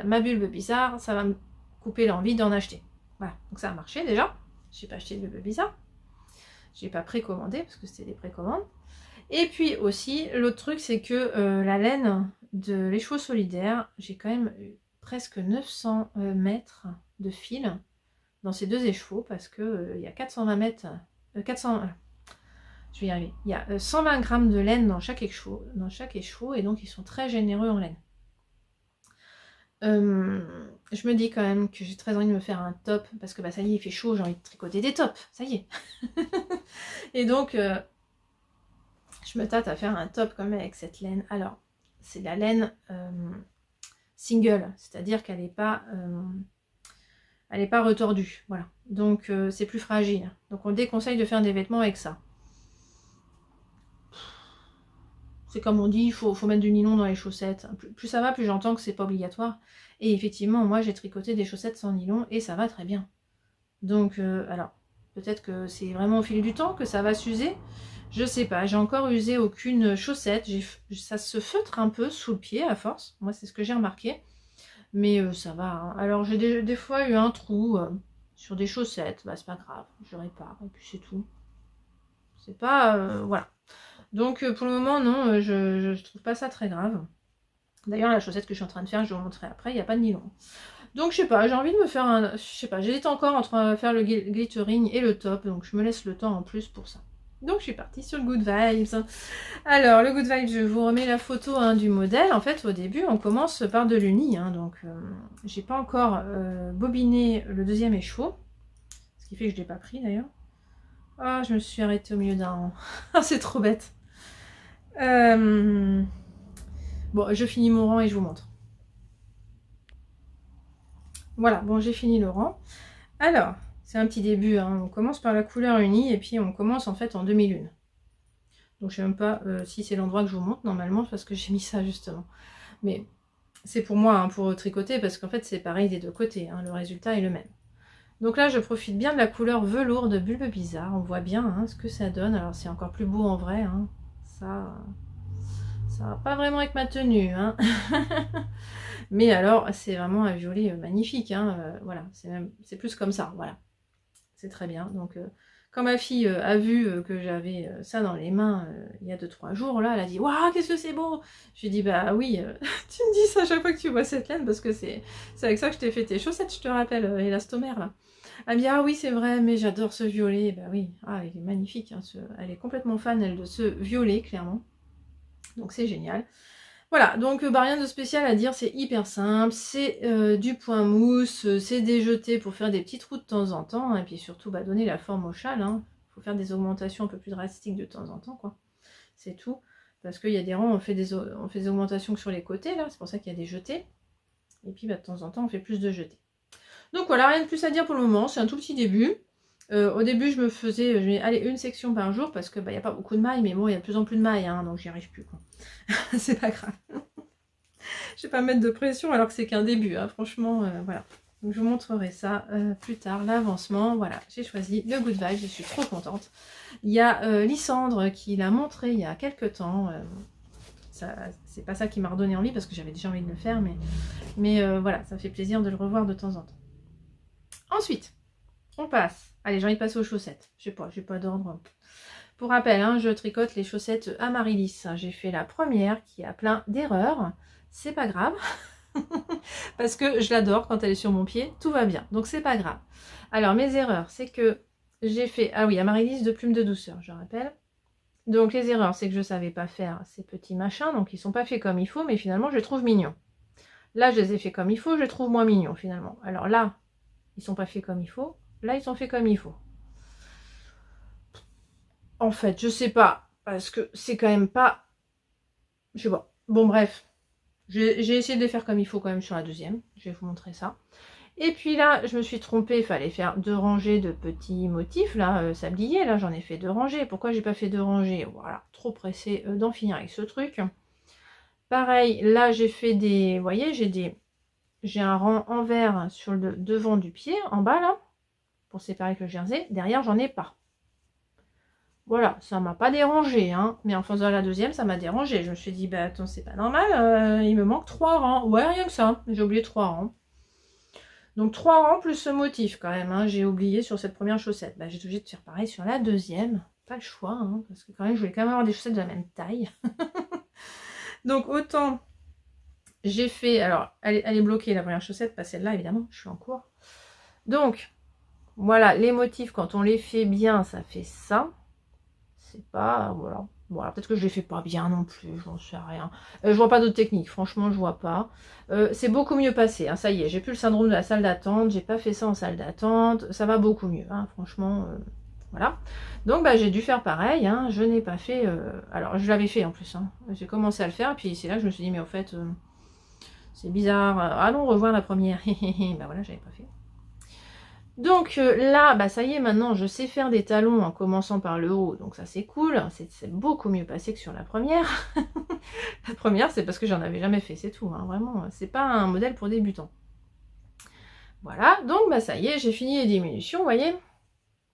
ma Bulbe Bizarre, ça va me couper l'envie d'en acheter. Voilà, donc ça a marché déjà. J'ai pas acheté de Bulbe Bizarre. J'ai pas précommandé parce que c'était des précommandes. Et puis aussi, l'autre truc, c'est que la laine de l'écheveau solidaire, j'ai quand même eu presque 900 mètres de fil dans ces deux écheveaux parce que il y a 420 mètres, Je vais y arriver. Il y a 120 grammes de laine dans chaque écheveau, et donc ils sont très généreux en laine. Je me dis quand même que j'ai très envie de me faire un top, parce que bah, ça y est, il fait chaud, j'ai envie de tricoter des tops, ça y est. Et donc, je me tâte à faire un top quand même avec cette laine. Alors, c'est de la laine single, c'est-à-dire qu'elle n'est pas, retordue, voilà. Donc, c'est plus fragile. Donc, on déconseille de faire des vêtements avec ça. C'est comme on dit, il faut mettre du nylon dans les chaussettes. Plus ça va, plus j'entends que c'est pas obligatoire. Et effectivement, moi j'ai tricoté des chaussettes sans nylon et ça va très bien. Donc, alors, peut-être que c'est vraiment au fil du temps que ça va s'user. Je sais pas, j'ai encore usé aucune chaussette. Ça se feutre un peu sous le pied à force. Moi, c'est ce que j'ai remarqué. Mais ça va. Hein. Alors, j'ai des fois eu un trou sur des chaussettes. Bah, c'est pas grave, je répare et puis c'est tout. C'est pas... voilà. Donc pour le moment non, je trouve pas ça très grave. D'ailleurs la chaussette que je suis en train de faire, je vais vous montrer après, il n'y a pas de nylon. Donc je sais pas, j'ai envie de me faire un... Je sais pas, j'hésite encore entre faire le glittering et le top, donc je me laisse le temps en plus pour ça. Donc je suis partie sur le Good Vibes. Alors le Good Vibes, je vous remets la photo du modèle. En fait au début on commence par de l'uni, donc j'ai pas encore bobiné le deuxième écheveau. Ce qui fait que je l'ai pas pris d'ailleurs. Ah, je me suis arrêtée au milieu d'un rang. Ah, c'est trop bête. Bon, je finis mon rang et je vous montre. Voilà, bon, j'ai fini le rang. Alors, c'est un petit début, hein. On commence par la couleur unie et puis on commence en fait en demi-lune. Donc, je sais même pas si c'est l'endroit que je vous montre normalement parce que j'ai mis ça justement. Mais c'est pour moi, hein, pour tricoter, parce qu'en fait c'est pareil des deux côtés, hein, le résultat est le même. Donc là, je profite bien de la couleur velours de Bulbe Bizarre. On voit bien hein, ce que ça donne. Alors, c'est encore plus beau en vrai. Hein. Ça va pas vraiment avec ma tenue. Hein. Mais alors, c'est vraiment un violet magnifique. Hein. Voilà, c'est plus comme ça. Voilà, c'est très bien. Donc, quand ma fille a vu que j'avais ça dans les mains il y a 2-3 jours, là, elle a dit « Waouh, qu'est-ce que c'est beau !» Je lui ai dit « Bah oui, tu me dis ça à chaque fois que tu vois cette laine, parce que c'est avec ça que je t'ai fait tes chaussettes, je te rappelle, élastomère, là. » Elle me dit « Ah oui, c'est vrai, mais j'adore ce violet. » Bah oui, ah, il est magnifique. Hein, elle est complètement fan, elle, de ce violet, clairement. Donc c'est génial. Voilà, donc bah, rien de spécial à dire, c'est hyper simple, c'est du point mousse, c'est des jetés pour faire des petits trous de temps en temps, et puis surtout bah, donner la forme au châle, hein. Faut faire des augmentations un peu plus drastiques de temps en temps, quoi. C'est tout, parce qu'il y a des rangs, on fait des augmentations que sur les côtés, là, c'est pour ça qu'il y a des jetés, et puis bah, de temps en temps on fait plus de jetés. Donc voilà, rien de plus à dire pour le moment, c'est un tout petit début. Au début, je me faisais allez, une section par jour parce que bah, y a pas beaucoup de mailles, mais bon, il y a de plus en plus de mailles, hein, donc j'y arrive plus. C'est pas grave. Je vais pas mettre de pression alors que c'est qu'un début, hein, franchement, voilà. Donc je vous montrerai ça plus tard, l'avancement. Voilà, j'ai choisi le Good Vibe, je suis trop contente. Il y a Lysandre qui l'a montré il y a quelques temps. C'est pas ça qui m'a redonné envie parce que j'avais déjà envie de le faire, mais voilà, ça fait plaisir de le revoir de temps en temps. Ensuite, on passe. Allez, j'ai envie de passer aux chaussettes. Je sais pas d'ordre. Pour rappel, hein, je tricote les chaussettes Amaryllis. J'ai fait la première qui a plein d'erreurs. C'est pas grave. Parce que je l'adore quand elle est sur mon pied. Tout va bien. Donc c'est pas grave. Alors mes erreurs, c'est que j'ai fait... Ah oui, Amaryllis de plume de douceur, je rappelle. Donc les erreurs, c'est que je savais pas faire ces petits machins. Donc ils sont pas faits comme il faut, mais finalement je les trouve mignons. Là, je les ai fait comme il faut, je les trouve moins mignons finalement. Alors là, ils sont pas faits comme il faut. Là, ils sont faits comme il faut. En fait, je sais pas. Parce que c'est quand même pas... Je sais pas. Bon, bref. J'ai essayé de les faire comme il faut quand même sur la deuxième. Je vais vous montrer ça. Et puis là, je me suis trompée. Il fallait faire 2 rangées de petits motifs. Là, sablier. Là, j'en ai fait 2 rangées. Pourquoi j'ai pas fait 2 rangées? Voilà. Trop pressée d'en finir avec ce truc. Pareil, là, j'ai fait des... Vous voyez, j'ai un rang envers sur le devant du pied, en bas, là. Pour séparer avec le jersey. Derrière, j'en ai pas. Voilà, ça m'a pas dérangé, hein. Mais en faisant la deuxième, ça m'a dérangé. Je me suis dit, bah attends, c'est pas normal, il me manque 3 rangs. Ouais, rien que ça, j'ai oublié 3 rangs. Donc 3 rangs plus ce motif quand même, hein. J'ai oublié sur cette première chaussette. Bah, j'ai obligé de faire pareil sur la deuxième. Pas le choix, hein, parce que quand même, je voulais quand même avoir des chaussettes de la même taille. Donc autant j'ai fait... Alors, elle est bloquée, la première chaussette, pas celle-là, évidemment, je suis en cours. Donc, voilà, les motifs, quand on les fait bien, ça fait ça. c'est pas... Voilà, peut-être que je les fais pas bien non plus, j'en sais rien. Je vois pas d'autres techniques, franchement, je vois pas. C'est beaucoup mieux passé, hein, ça y est, j'ai plus le syndrome de la salle d'attente, j'ai pas fait ça en salle d'attente, ça va beaucoup mieux, hein, franchement, voilà. Donc, bah, j'ai dû faire pareil, hein, je n'ai pas fait... Alors, je l'avais fait en plus, hein. J'ai commencé à le faire, puis c'est là que je me suis dit, mais au fait, c'est bizarre, allons revoir la première. Bah voilà, j'avais pas fait. Donc là, bah ça y est, maintenant je sais faire des talons en commençant par le haut, donc ça c'est cool, c'est beaucoup mieux passé que sur la première. La première, c'est parce que j'en avais jamais fait, c'est tout, hein, vraiment, c'est pas un modèle pour débutants. Voilà, donc bah ça y est, j'ai fini les diminutions, vous voyez.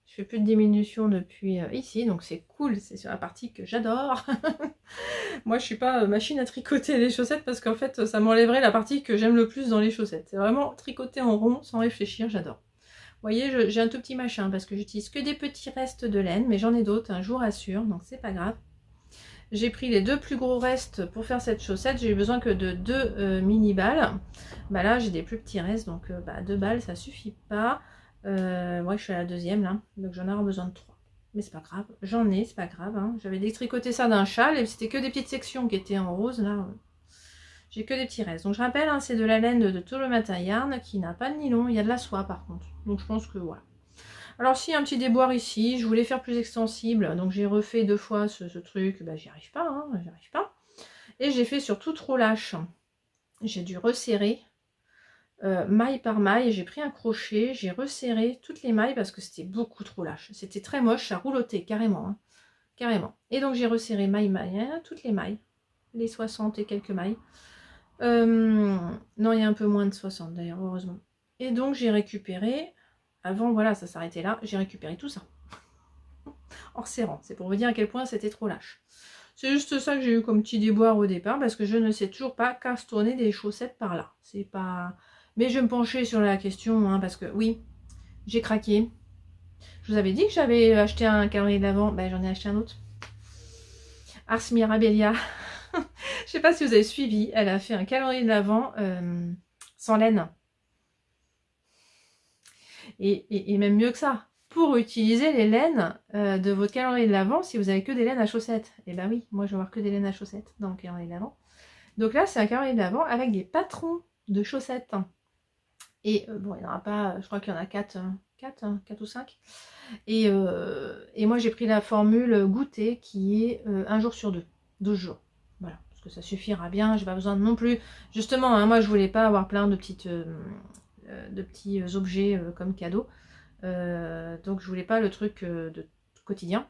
Je fais plus de diminution depuis ici, donc c'est cool, c'est sur la partie que j'adore. Moi je suis pas machine à tricoter les chaussettes parce qu'en fait ça m'enlèverait la partie que j'aime le plus dans les chaussettes. C'est vraiment tricoter en rond sans réfléchir, j'adore. Vous voyez, j'ai un tout petit machin parce que j'utilise que des petits restes de laine, mais j'en ai d'autres, je vous rassure, donc c'est pas grave. J'ai pris les 2 plus gros restes pour faire cette chaussette, j'ai eu besoin que de 2 mini balles. Bah là, j'ai des plus petits restes, donc 2 balles, ça suffit pas. Moi, je suis à la 2e là, donc j'en aurai besoin de 3. Mais c'est pas grave, j'en ai, c'est pas grave. Hein. J'avais détricoté ça d'un châle et c'était que des petites sections qui étaient en rose là. J'ai que des petits restes. Donc je rappelle, hein, c'est de la laine de Tout le Matin Yarn qui n'a pas de nylon, il y a de la soie par contre. Donc je pense que voilà. Alors si un petit déboire ici, je voulais faire plus extensible, donc j'ai refait 2 fois ce truc, bah j'y arrive pas, hein, j'y arrive pas. Et j'ai fait surtout trop lâche. J'ai dû resserrer maille par maille, j'ai pris un crochet, j'ai resserré toutes les mailles parce que c'était beaucoup trop lâche. C'était très moche, ça roulotait carrément, hein, carrément. Et donc j'ai resserré maille, hein, toutes les mailles, les 60 et quelques mailles. Non, il y a un peu moins de 60 d'ailleurs, heureusement. Et donc j'ai récupéré, avant voilà, ça s'arrêtait là, j'ai récupéré tout ça. En serrant, c'est pour vous dire à quel point c'était trop lâche. C'est juste ça que j'ai eu comme petit déboire au départ, parce que je ne sais toujours pas castonner des chaussettes par là. C'est pas... Mais je vais me pencher sur la question, hein, parce que oui, j'ai craqué. Je vous avais dit que j'avais acheté un calendrier de l'Avent, ben j'en ai acheté un autre. Ars Mirabilia. Je sais pas si vous avez suivi, elle a fait un calendrier de l'Avent sans laine. Et même mieux que ça, pour utiliser les laines de votre calendrier de l'Avent si vous avez que des laines à chaussettes. Et ben oui, moi je vais avoir que des laines à chaussettes dans le calendrier de l'Avent. Donc là, c'est un calendrier de l'Avent avec des patrons de chaussettes. Et bon, il n'y en aura pas, je crois qu'il y en a 4 ou 5. Et moi, j'ai pris la formule goûter qui est 1 jour sur 2, 12 jours. Voilà, parce que ça suffira bien, j'ai pas besoin non plus. Justement, hein, moi, je voulais pas avoir plein de petits objets comme cadeau. Donc, je voulais pas le truc de quotidien.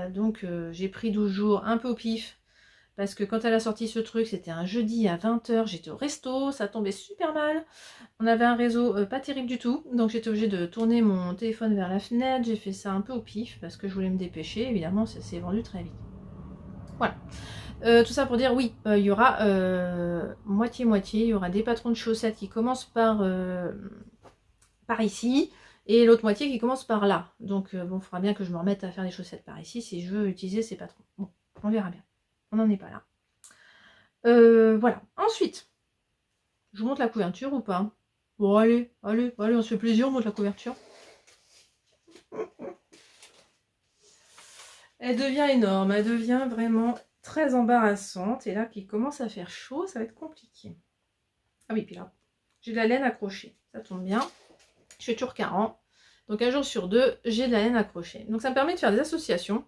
Donc, j'ai pris 12 jours un peu au pif. Parce que quand elle a sorti ce truc, c'était un jeudi à 20 h, j'étais au resto, ça tombait super mal. On avait un réseau pas terrible du tout, donc j'étais obligée de tourner mon téléphone vers la fenêtre. J'ai fait ça un peu au pif, parce que je voulais me dépêcher. Évidemment, ça s'est vendu très vite. Voilà. Tout ça pour dire, oui, il y aura moitié-moitié. Il y aura des patrons de chaussettes qui commencent par ici, et l'autre moitié qui commence par là. Donc, bon, il faudra bien que je me remette à faire des chaussettes par ici si je veux utiliser ces patrons. Bon, on verra bien. On n'en est pas là. Voilà. Ensuite, je vous montre la couverture ou pas? Bon, allez, on se fait plaisir, on montre la couverture. Elle devient énorme, elle devient vraiment très embarrassante. Et là, qu'il commence à faire chaud, ça va être compliqué. Ah oui, puis là, j'ai de la laine accrochée. Ça tombe bien. Je fais toujours 40. Donc, 1 jour sur 2, j'ai de la laine accrochée. Donc, ça me permet de faire des associations.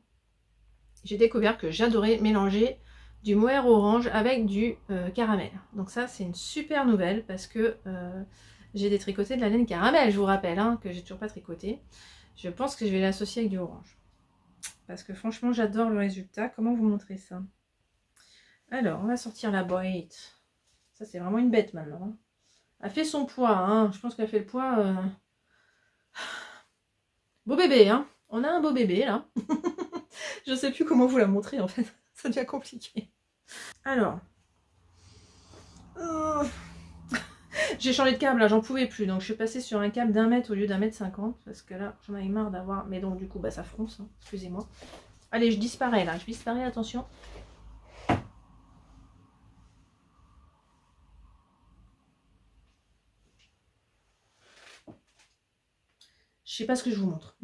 J'ai découvert que j'adorais mélanger du mohair orange avec du caramel. Donc ça, c'est une super nouvelle parce que j'ai détricoté de la laine caramel, je vous rappelle, hein, que j'ai toujours pas tricoté. Je pense que je vais l'associer avec du orange. Parce que franchement, j'adore le résultat. Comment vous montrer ça? Alors, on va sortir la boîte. Ça, c'est vraiment une bête maintenant. Hein. Elle fait son poids. Hein. Je pense qu'elle fait le poids... Beau bébé, hein. On a un beau bébé, là. Je sais plus comment vous la montrer, en fait. Ça devient compliqué. Alors, j'ai changé de câble, là, j'en pouvais plus. Donc, je suis passée sur un câble d'1 mètre au lieu d'1,50 m. Parce que là, j'en avais marre d'avoir... Mais donc, du coup, bah, ça fronce. Hein. Excusez-moi. Allez, je disparais, là. Je disparais, attention. Je sais pas ce que je vous montre.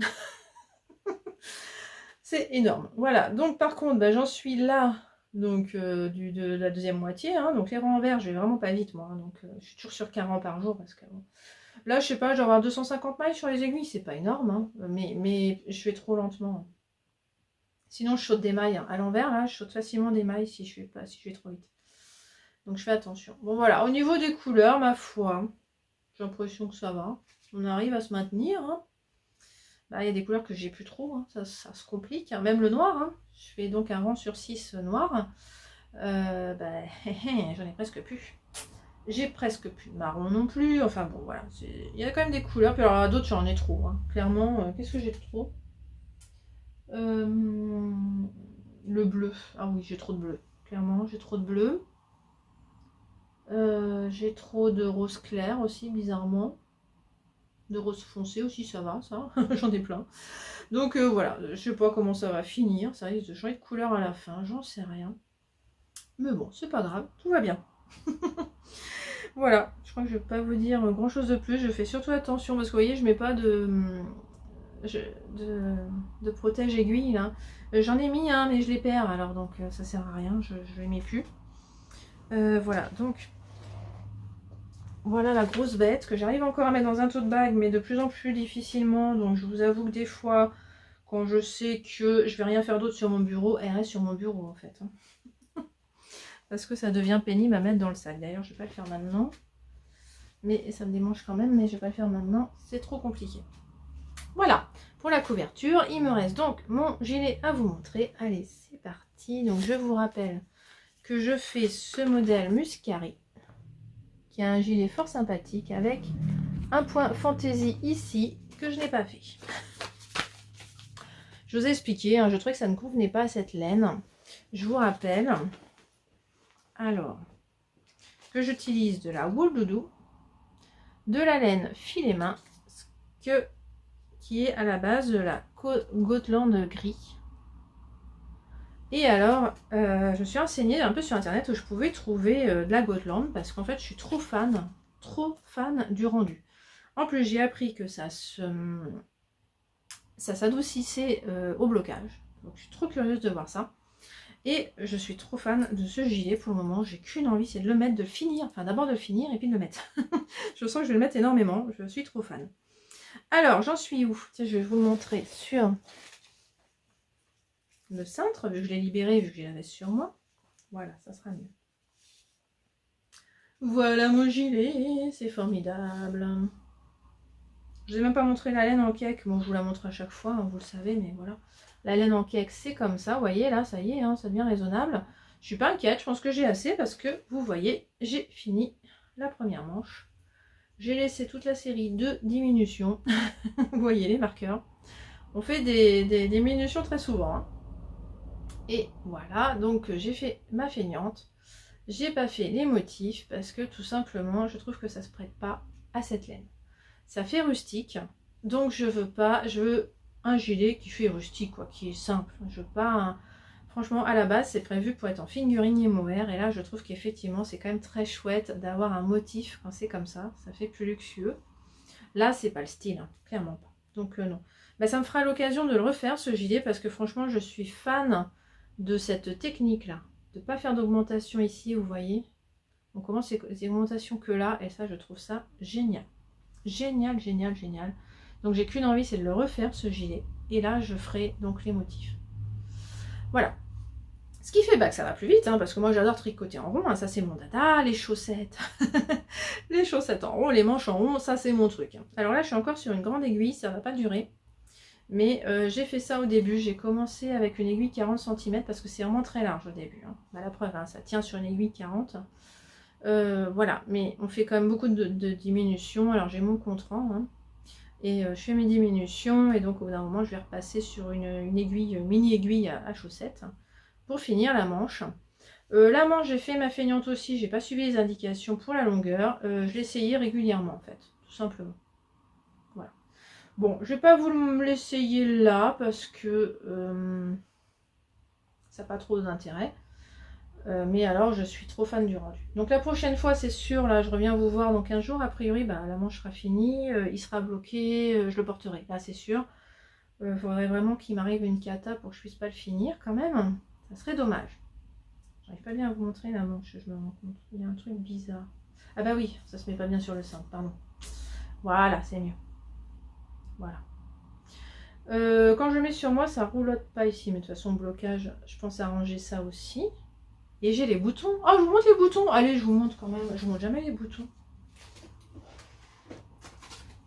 C'est énorme. Voilà, donc par contre, bah, j'en suis là, donc de la deuxième moitié. Hein, donc les rangs en vert, je vais vraiment pas vite moi. Hein, donc je suis toujours sur 40 par jour parce que bon, là, je sais pas, je vais avoir 250 mailles sur les aiguilles, c'est pas énorme, hein, mais je fais trop lentement. Sinon, je saute des mailles hein. À l'envers, là, je saute facilement des mailles si je vais trop vite. Donc je fais attention. Bon voilà, au niveau des couleurs, ma foi, j'ai l'impression que ça va. On arrive à se maintenir. Hein. Bah, il y a des couleurs que j'ai plus trop, hein. Ça se complique. Hein. Même le noir, hein. Je fais donc un rang sur 6 noir. Bah, j'en ai presque plus. J'ai presque plus de marron non plus. Enfin bon, voilà. Il y a quand même des couleurs. Puis alors d'autres, j'en ai trop. Hein. Clairement, qu'est-ce que j'ai trop le bleu. Ah oui, j'ai trop de bleu. Clairement, j'ai trop de bleu. J'ai trop de rose clair aussi, bizarrement. De rose foncé aussi, ça va, ça. J'en ai plein. Donc voilà, je sais pas comment ça va finir. Ça risque de changer de couleur à la fin, j'en sais rien. Mais bon, c'est pas grave, tout va bien. Voilà, je crois que je vais pas vous dire grand chose de plus. Je fais surtout attention parce que vous voyez, je mets pas de protège aiguille là. J'en ai mis un, mais je les perds alors donc ça sert à rien, je les mets plus. Voilà, donc voilà la grosse bête que j'arrive encore à mettre dans un tote bag, mais de plus en plus difficilement. Donc je vous avoue que des fois, quand je sais que je vais rien faire d'autre sur mon bureau, elle reste sur mon bureau en fait. Hein. Parce que ça devient pénible à mettre dans le sac. D'ailleurs, je vais pas le faire maintenant. Mais ça me démange quand même, mais je vais pas le faire maintenant. C'est trop compliqué. Voilà, pour la couverture. Il me reste donc mon gilet à vous montrer. Allez, c'est parti. Donc je vous rappelle que je fais ce modèle Muscari, qui a un gilet fort sympathique avec un point fantaisie ici que je n'ai pas fait. Je vous ai expliqué, hein, je trouvais que ça ne convenait pas à cette laine. Je vous rappelle alors que j'utilise de la wool doudou, de la laine filet main, qui est à la base de la Gotland gris. Et alors, je me suis renseignée un peu sur internet où je pouvais trouver de la Gotland parce qu'en fait, je suis trop fan du rendu. En plus, j'ai appris que ça s'adoucissait au blocage. Donc, je suis trop curieuse de voir ça. Et je suis trop fan de ce gilet pour le moment. J'ai qu'une envie, c'est de le mettre, de le finir. Enfin, d'abord de le finir et puis de le mettre. Je sens que je vais le mettre énormément. Je suis trop fan. Alors, j'en suis où? Tiens, je vais vous le montrer sur le cintre, vu que je l'ai libéré, vu que je l'avais sur moi. Voilà, ça sera mieux. Voilà mon gilet, c'est formidable. Je n'ai même pas montré la laine en cake. Bon, je vous la montre à chaque fois, hein, vous le savez, mais voilà. La laine en cake, c'est comme ça. Vous voyez, là, ça y est, hein, ça devient raisonnable. Je suis pas inquiète, je pense que j'ai assez parce que, vous voyez, j'ai fini la première manche. J'ai laissé toute la série de diminutions. Vous voyez les marqueurs. On fait des diminutions très souvent. Hein. Et voilà, donc j'ai fait ma feignante. J'ai pas fait les motifs parce que tout simplement, je trouve que ça se prête pas à cette laine. Ça fait rustique, donc je veux un gilet qui fait rustique, quoi, qui est simple. Je veux pas franchement, à la base, c'est prévu pour être en fingering et mohair. Et là, je trouve qu'effectivement, c'est quand même très chouette d'avoir un motif quand c'est comme ça. Ça fait plus luxueux. Là, c'est pas le style, hein, clairement pas. Donc non. Bah, ça me fera l'occasion de le refaire, ce gilet, parce que franchement, je suis fan de cette technique-là. De ne pas faire d'augmentation ici, vous voyez. On commence les augmentations que là, et ça, je trouve ça génial. Génial, génial, génial. Donc j'ai qu'une envie, c'est de le refaire, ce gilet. Et là, je ferai donc les motifs. Voilà. Ce qui fait que ça va plus vite, hein, parce que moi j'adore tricoter en rond, hein, ça c'est mon dada, les chaussettes. Les chaussettes en rond, les manches en rond, ça c'est mon truc. Hein. Alors là je suis encore sur une grande aiguille, ça va pas durer. Mais j'ai fait ça au début, j'ai commencé avec une aiguille 40 cm parce que c'est vraiment très large au début. Hein. Bah, la preuve, hein, ça tient sur une aiguille 40. Voilà, mais on fait quand même beaucoup de diminutions. Alors j'ai mon contre-rang, hein, et je fais mes diminutions et donc au bout d'un moment je vais repasser sur une aiguille, mini aiguille à chaussettes. Pour finir la manche. La manche, j'ai fait ma feignante aussi, j'ai pas suivi les indications pour la longueur. Je l'essayais régulièrement en fait, tout simplement. Voilà. Bon, je vais pas vous l'essayer là parce que ça n'a pas trop d'intérêt. Mais alors, je suis trop fan du rendu. Donc la prochaine fois, c'est sûr, là, je reviens vous voir dans 15 jours. A priori, bah, la manche sera finie, il sera bloqué, je le porterai. Là, c'est sûr. Faudrait vraiment qu'il m'arrive une cata pour que je puisse pas le finir quand même. Ça serait dommage. J'arrive pas bien à vous montrer la manche, je me rends compte. Il y a un truc bizarre. Ah bah oui, ça se met pas bien sur le sein, pardon. Voilà, c'est mieux. Voilà. Quand je mets sur moi, ça roulotte pas ici, mais de toute façon, blocage, je pense arranger ça aussi. Et j'ai les boutons. Oh, je vous montre les boutons. Allez, je vous montre quand même. Je vous montre jamais les boutons.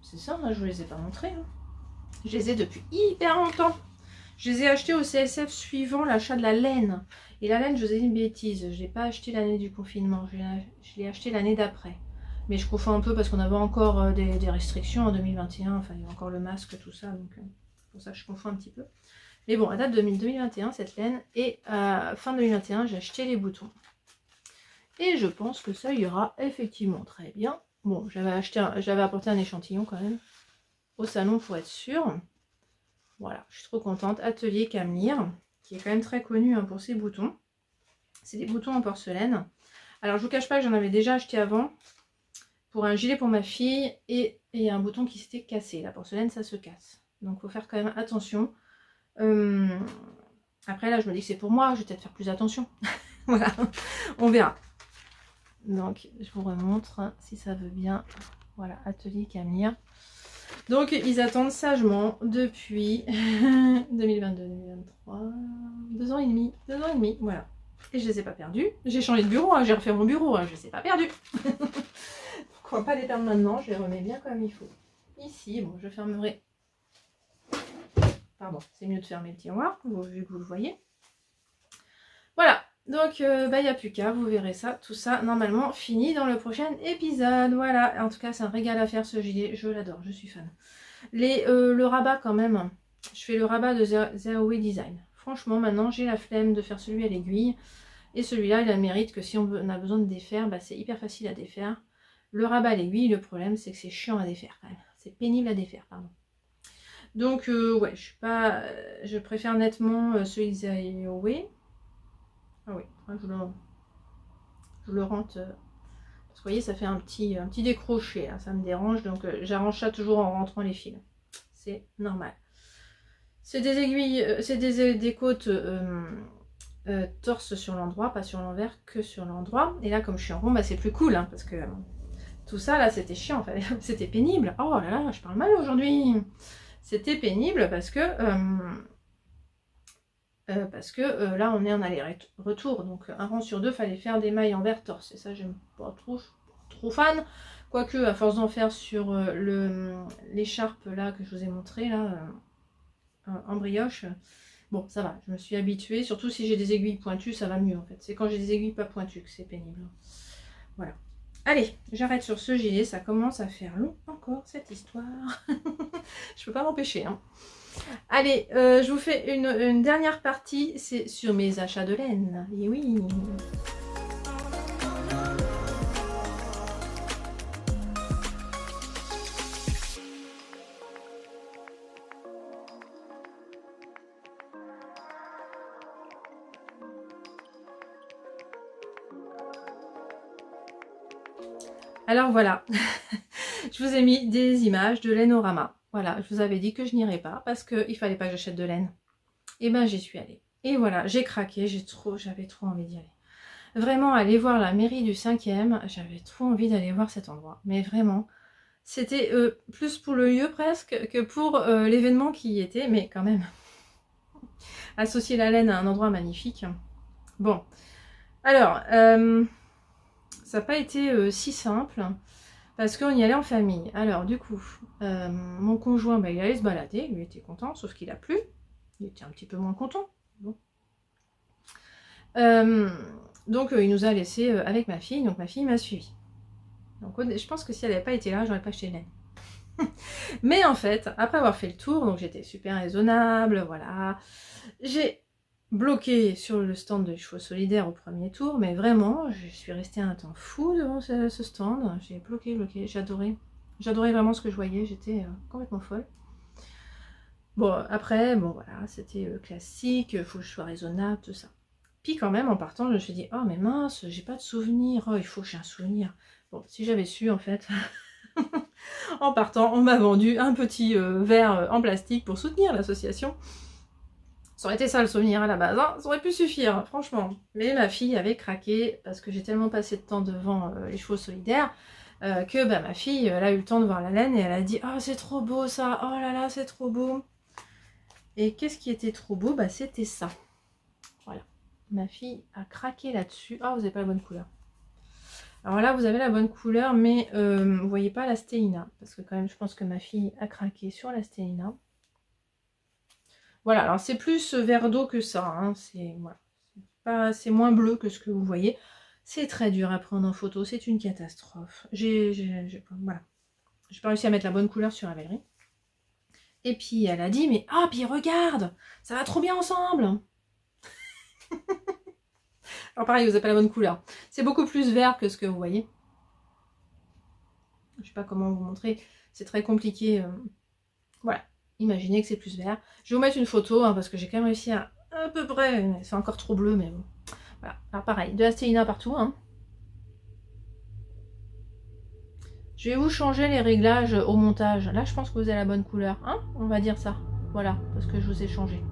C'est ça, hein, je vous les ai pas montrés. Hein. Je les ai depuis hyper longtemps. Je les ai achetés au CSF suivant l'achat de la laine. Et la laine, je vous ai dit une bêtise. Je ne l'ai pas acheté l'année du confinement. Je l'ai acheté l'année d'après. Mais je confonds un peu parce qu'on avait encore des restrictions en 2021. Enfin, il y a encore le masque, tout ça. Donc, pour ça, je confonds un petit peu. Mais bon, à date de 2021, cette laine. Et fin 2021, j'ai acheté les boutons. Et je pense que ça ira effectivement très bien. Bon, j'avais apporté un échantillon quand même au salon pour être sûre. Voilà, je suis trop contente. Atelier Camlir, qui est quand même très connu hein, pour ses boutons. C'est des boutons en porcelaine. Alors, je vous cache pas que j'en avais déjà acheté avant pour un gilet pour ma fille et un bouton qui s'était cassé. La porcelaine, ça se casse. Donc, il faut faire quand même attention. Après, là, je me dis que c'est pour moi. Je vais peut-être faire plus attention. Voilà, on verra. Donc, je vous remontre si ça veut bien. Voilà, Atelier Camlir. Donc, ils attendent sagement depuis 2022-2023, 2 ans et demi. 2 ans et demi, voilà. Et je les ai pas perdus. J'ai changé de bureau, hein, j'ai refait mon bureau, hein, je les ai pas perdus. Pourquoi pas les perdre maintenant? Je les remets bien comme il faut. Ici, bon, je fermerai. Pardon, c'est mieux de fermer le tiroir, vu que vous le voyez. Voilà. Donc, il n'y a plus qu'à, vous verrez ça, tout ça, normalement, fini dans le prochain épisode. Voilà, en tout cas, c'est un régal à faire ce gilet, je l'adore, je suis fan. Le rabat quand même, je fais le rabat de Zero Way Design. Franchement, maintenant, j'ai la flemme de faire celui à l'aiguille. Et celui-là, il a le mérite que si on a besoin de défaire, bah, c'est hyper facile à défaire. Le rabat à l'aiguille, le problème, c'est que c'est chiant à défaire quand même. C'est pénible à défaire, pardon. Donc, ouais, je préfère nettement celui de Zero Way. Ah oui, je le rentre, parce que vous voyez, ça fait un petit décroché, hein, ça me dérange, donc j'arrange ça toujours en rentrant les fils. C'est normal. C'est des aiguilles, c'est des côtes torse sur l'endroit, pas sur l'envers, que sur l'endroit. Et là, comme je suis en rond, bah, c'est plus cool, hein, parce que tout ça, là, c'était chiant, en fait. C'était pénible. Oh là là, je parle mal aujourd'hui. C'était pénible parce que... là on est en aller-retour, donc un rang sur deux, fallait faire des mailles envers torse, et ça j'aime pas trop fan, quoique à force d'en faire sur l'écharpe là que je vous ai montré là en brioche, bon ça va, je me suis habituée, surtout si j'ai des aiguilles pointues ça va mieux en fait, c'est quand j'ai des aiguilles pas pointues que c'est pénible. Voilà. Allez, j'arrête sur ce gilet, ça commence à faire long encore cette histoire. Je peux pas m'empêcher, hein. Allez, je vous fais une dernière partie, c'est sur mes achats de laine. Et oui. Alors voilà, je vous ai mis des images de Lainorama. Voilà, je vous avais dit que je n'irais pas parce qu'il fallait pas que j'achète de laine. Et ben j'y suis allée. Et voilà, j'ai craqué, j'avais trop envie d'y aller. Vraiment, aller voir la mairie du 5e, j'avais trop envie d'aller voir cet endroit. Mais vraiment, c'était plus pour le lieu presque que pour l'événement qui y était, mais quand même. Associer la laine à un endroit magnifique. Bon, alors, ça n'a pas été si simple. Parce qu'on y allait en famille. Alors du coup, mon conjoint, bah, il allait se balader, lui était content, sauf qu'il a plu. Il était un petit peu moins content. Bon. Donc il nous a laissé avec ma fille, donc ma fille m'a suivi. Donc je pense que si elle n'avait pas été là, j'aurais pas acheté de laine. Mais en fait, après avoir fait le tour, donc j'étais super raisonnable, voilà. J'ai bloqué sur le stand de chevaux solidaires au premier tour, mais vraiment, je suis restée un temps fou devant ce stand. J'ai bloqué, j'adorais. J'adorais vraiment ce que je voyais, j'étais complètement folle. Bon, après, bon voilà, c'était classique, il faut que je sois raisonnable, tout ça. Puis quand même, en partant, je me suis dit, oh mais mince, j'ai pas de souvenir, oh il faut que j'ai un souvenir. Bon, si j'avais su, en fait, En partant, on m'a vendu un petit verre en plastique pour soutenir l'association. Ça aurait été ça le souvenir à la base, hein, ça aurait pu suffire, franchement. Mais ma fille avait craqué parce que j'ai tellement passé de temps devant les chevaux solidaires que bah, ma fille, elle a eu le temps de voir la laine et elle a dit « Oh, c'est trop beau ça, oh là là, c'est trop beau !» Et qu'est-ce qui était trop beau? Bah, c'était ça. Voilà. Ma fille a craqué là-dessus. Ah, vous n'avez pas la bonne couleur. Alors là, vous avez la bonne couleur, mais vous voyez pas la stéina. Parce que quand même, je pense que ma fille a craqué sur la stéina. Voilà, alors c'est plus vert d'eau que ça. Hein. C'est moins bleu que ce que vous voyez. C'est très dur à prendre en photo, c'est une catastrophe. Voilà. J'ai pas réussi à mettre la bonne couleur sur Ravelry. Et puis elle a dit, mais ah, puis regarde, ça va trop bien ensemble. Alors pareil, vous n'avez pas la bonne couleur. C'est beaucoup plus vert que ce que vous voyez. Je sais pas comment vous montrer, c'est très compliqué. Voilà. Imaginez que c'est plus vert. Je vais vous mettre une photo, hein, parce que j'ai quand même réussi à peu près... C'est encore trop bleu, mais bon. Voilà. Alors pareil, de la stéina partout. Hein. Je vais vous changer les réglages au montage. Là, je pense que vous avez la bonne couleur. Hein, on va dire ça. Voilà, parce que je vous ai changé.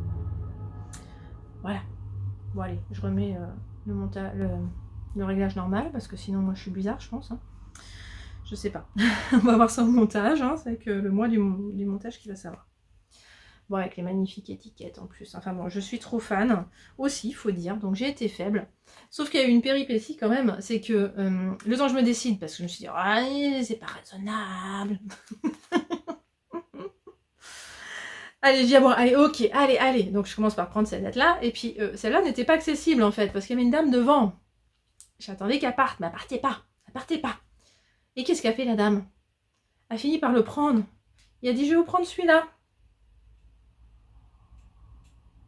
Voilà. Bon allez, je remets le réglage normal, parce que sinon moi je suis bizarre, je pense. Hein. Je sais pas. On va voir ça au montage. Hein. C'est que le mois du montage qui va savoir. Bon, avec les magnifiques étiquettes en plus. Enfin bon, je suis trop fan aussi, il faut dire. Donc j'ai été faible. Sauf qu'il y a eu une péripétie quand même. C'est que le temps que je me décide, parce que je me suis dit, ah, c'est pas raisonnable. Allez, je dis, bon, allez, ok, allez. Donc je commence par prendre cette lettre-là. Et puis celle-là n'était pas accessible en fait, parce qu'il y avait une dame devant. J'attendais qu'elle parte, mais elle partait pas. Elle partait pas. Et qu'est-ce qu'a fait la dame? Elle a fini par le prendre. Il a dit, je vais vous prendre celui-là.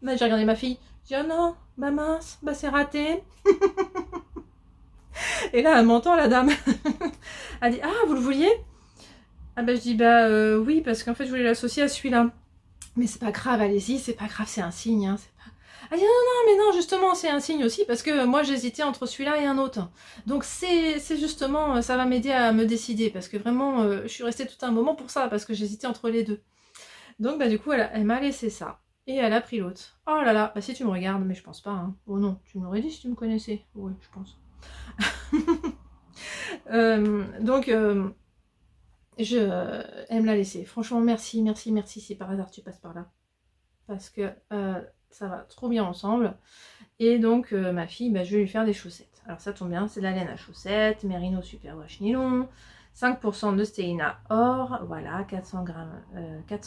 Bah, j'ai regardé ma fille, j'ai dit oh non, bah mince, bah c'est raté. Et là elle m'entend la dame. Elle dit ah vous le vouliez? Ah bah je dis bah oui parce qu'en fait je voulais l'associer à celui-là. Mais c'est pas grave, allez-y, c'est pas grave, c'est un signe. Hein, pas... Elle dit non mais non justement c'est un signe aussi parce que moi j'hésitais entre celui-là et un autre. Donc c'est justement ça va m'aider à me décider parce que vraiment je suis restée tout un moment pour ça parce que j'hésitais entre les deux. Donc bah du coup elle m'a laissé ça. Et elle a pris l'autre. Oh là là, bah si tu me regardes, mais je pense pas. Hein. Oh non, tu me l'aurais dit si tu me connaissais. Oui, je pense. Donc, elle me l'a laissé. Franchement, merci si par hasard tu passes par là. Parce que ça va trop bien ensemble. Et donc, ma fille, bah, je vais lui faire des chaussettes. Alors ça tombe bien, c'est de la laine à chaussettes, Merino Super Wash Nylon. 5% de stéina or, voilà, 400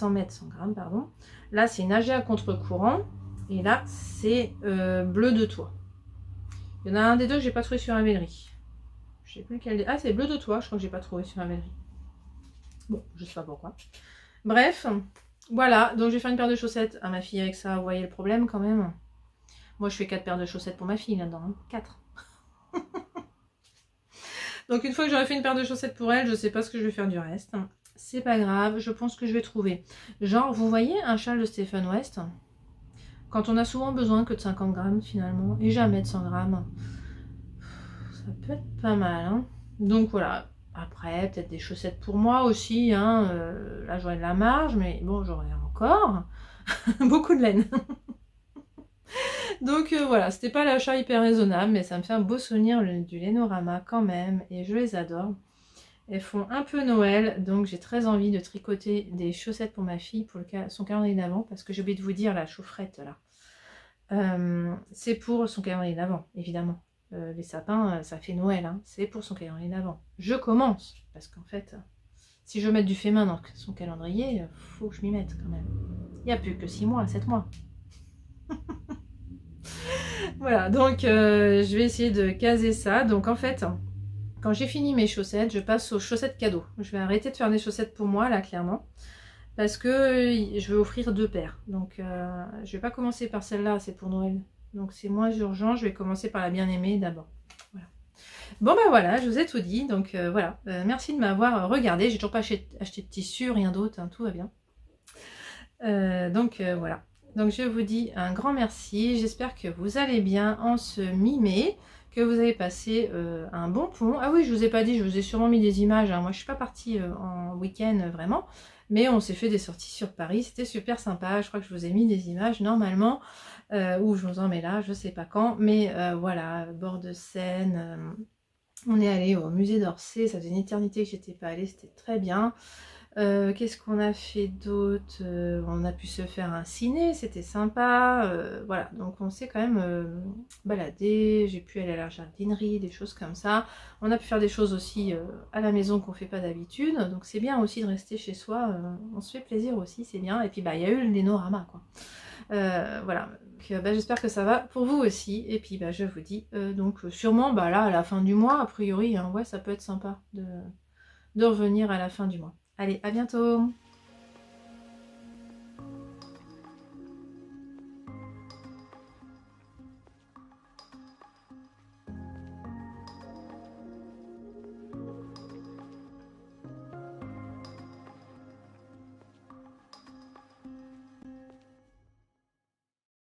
mètres 100 grammes, pardon. Là, c'est nagé à contre-courant. Et là, c'est bleu de toit. Il y en a un des deux que j'ai pas trouvé sur Ravelry. Je sais plus lequel. Ah, c'est bleu de toit, je crois que j'ai pas trouvé sur Ravelry. Bon, je sais pas pourquoi. Bref, voilà. Donc, je vais faire une paire de chaussettes à ma fille avec ça. Vous voyez le problème quand même. Moi, je fais 4 paires de chaussettes pour ma fille là-dedans. Hein. 4. Donc une fois que j'aurai fait une paire de chaussettes pour elle, je sais pas ce que je vais faire du reste. C'est pas grave, je pense que je vais trouver. Genre, vous voyez un châle de Stephen West? Quand on a souvent besoin que de 50 grammes finalement, et jamais de 100 grammes. Ça peut être pas mal. Hein. Donc voilà. Après, peut-être des chaussettes pour moi aussi. Hein. Là, j'aurai de la marge, mais bon, j'aurai encore beaucoup de laine. Donc voilà, c'était pas l'achat hyper raisonnable, mais ça me fait un beau souvenir du Lénorama quand même, et je les adore. Elles font un peu Noël, donc j'ai très envie de tricoter des chaussettes pour ma fille, pour son calendrier d'avant, parce que j'ai oublié de vous dire la chaufferette là. C'est pour son calendrier d'avant, évidemment. Les sapins, ça fait Noël, hein. C'est pour son calendrier d'avant. Je commence, parce qu'en fait, si je veux mettre du fait main dans son calendrier, faut que je m'y mette quand même. Il n'y a plus que 6 mois, 7 mois. Voilà, donc je vais essayer de caser ça. Donc en fait, quand j'ai fini mes chaussettes, je passe aux chaussettes cadeaux. Je vais arrêter de faire des chaussettes pour moi, là, clairement. Parce que je vais offrir 2 paires. Donc je vais pas commencer par celle-là, c'est pour Noël. Donc c'est moins urgent, je vais commencer par la bien-aimée d'abord. Voilà. Bon ben voilà, je vous ai tout dit. Donc voilà, merci de m'avoir regardé. J'ai toujours pas acheté de tissu, rien d'autre, hein, tout va bien. Donc voilà. Donc je vous dis un grand merci, j'espère que vous allez bien en ce mi-mai, que vous avez passé un bon pont. Ah oui, je vous ai pas dit, je vous ai sûrement mis des images, hein. Moi je suis pas partie en week-end vraiment, mais on s'est fait des sorties sur Paris, c'était super sympa. Je crois que je vous ai mis des images normalement, ou je vous en mets là, je sais pas quand, mais voilà, bord de Seine, on est allé au musée d'Orsay, ça faisait une éternité que j'étais pas allée, c'était très bien. Qu'est-ce qu'on a fait d'autre? On a pu se faire un ciné, c'était sympa. Voilà, donc on s'est quand même baladé. J'ai pu aller à la jardinerie, des choses comme ça. On a pu faire des choses aussi à la maison qu'on fait pas d'habitude. Donc c'est bien aussi de rester chez soi. On se fait plaisir aussi, c'est bien. Et puis bah il y a eu le Lénorama quoi. Voilà, donc, bah, j'espère que ça va pour vous aussi. Et puis bah je vous dis donc sûrement bah là à la fin du mois, a priori, hein, ouais ça peut être sympa de revenir à la fin du mois. Allez, à bientôt!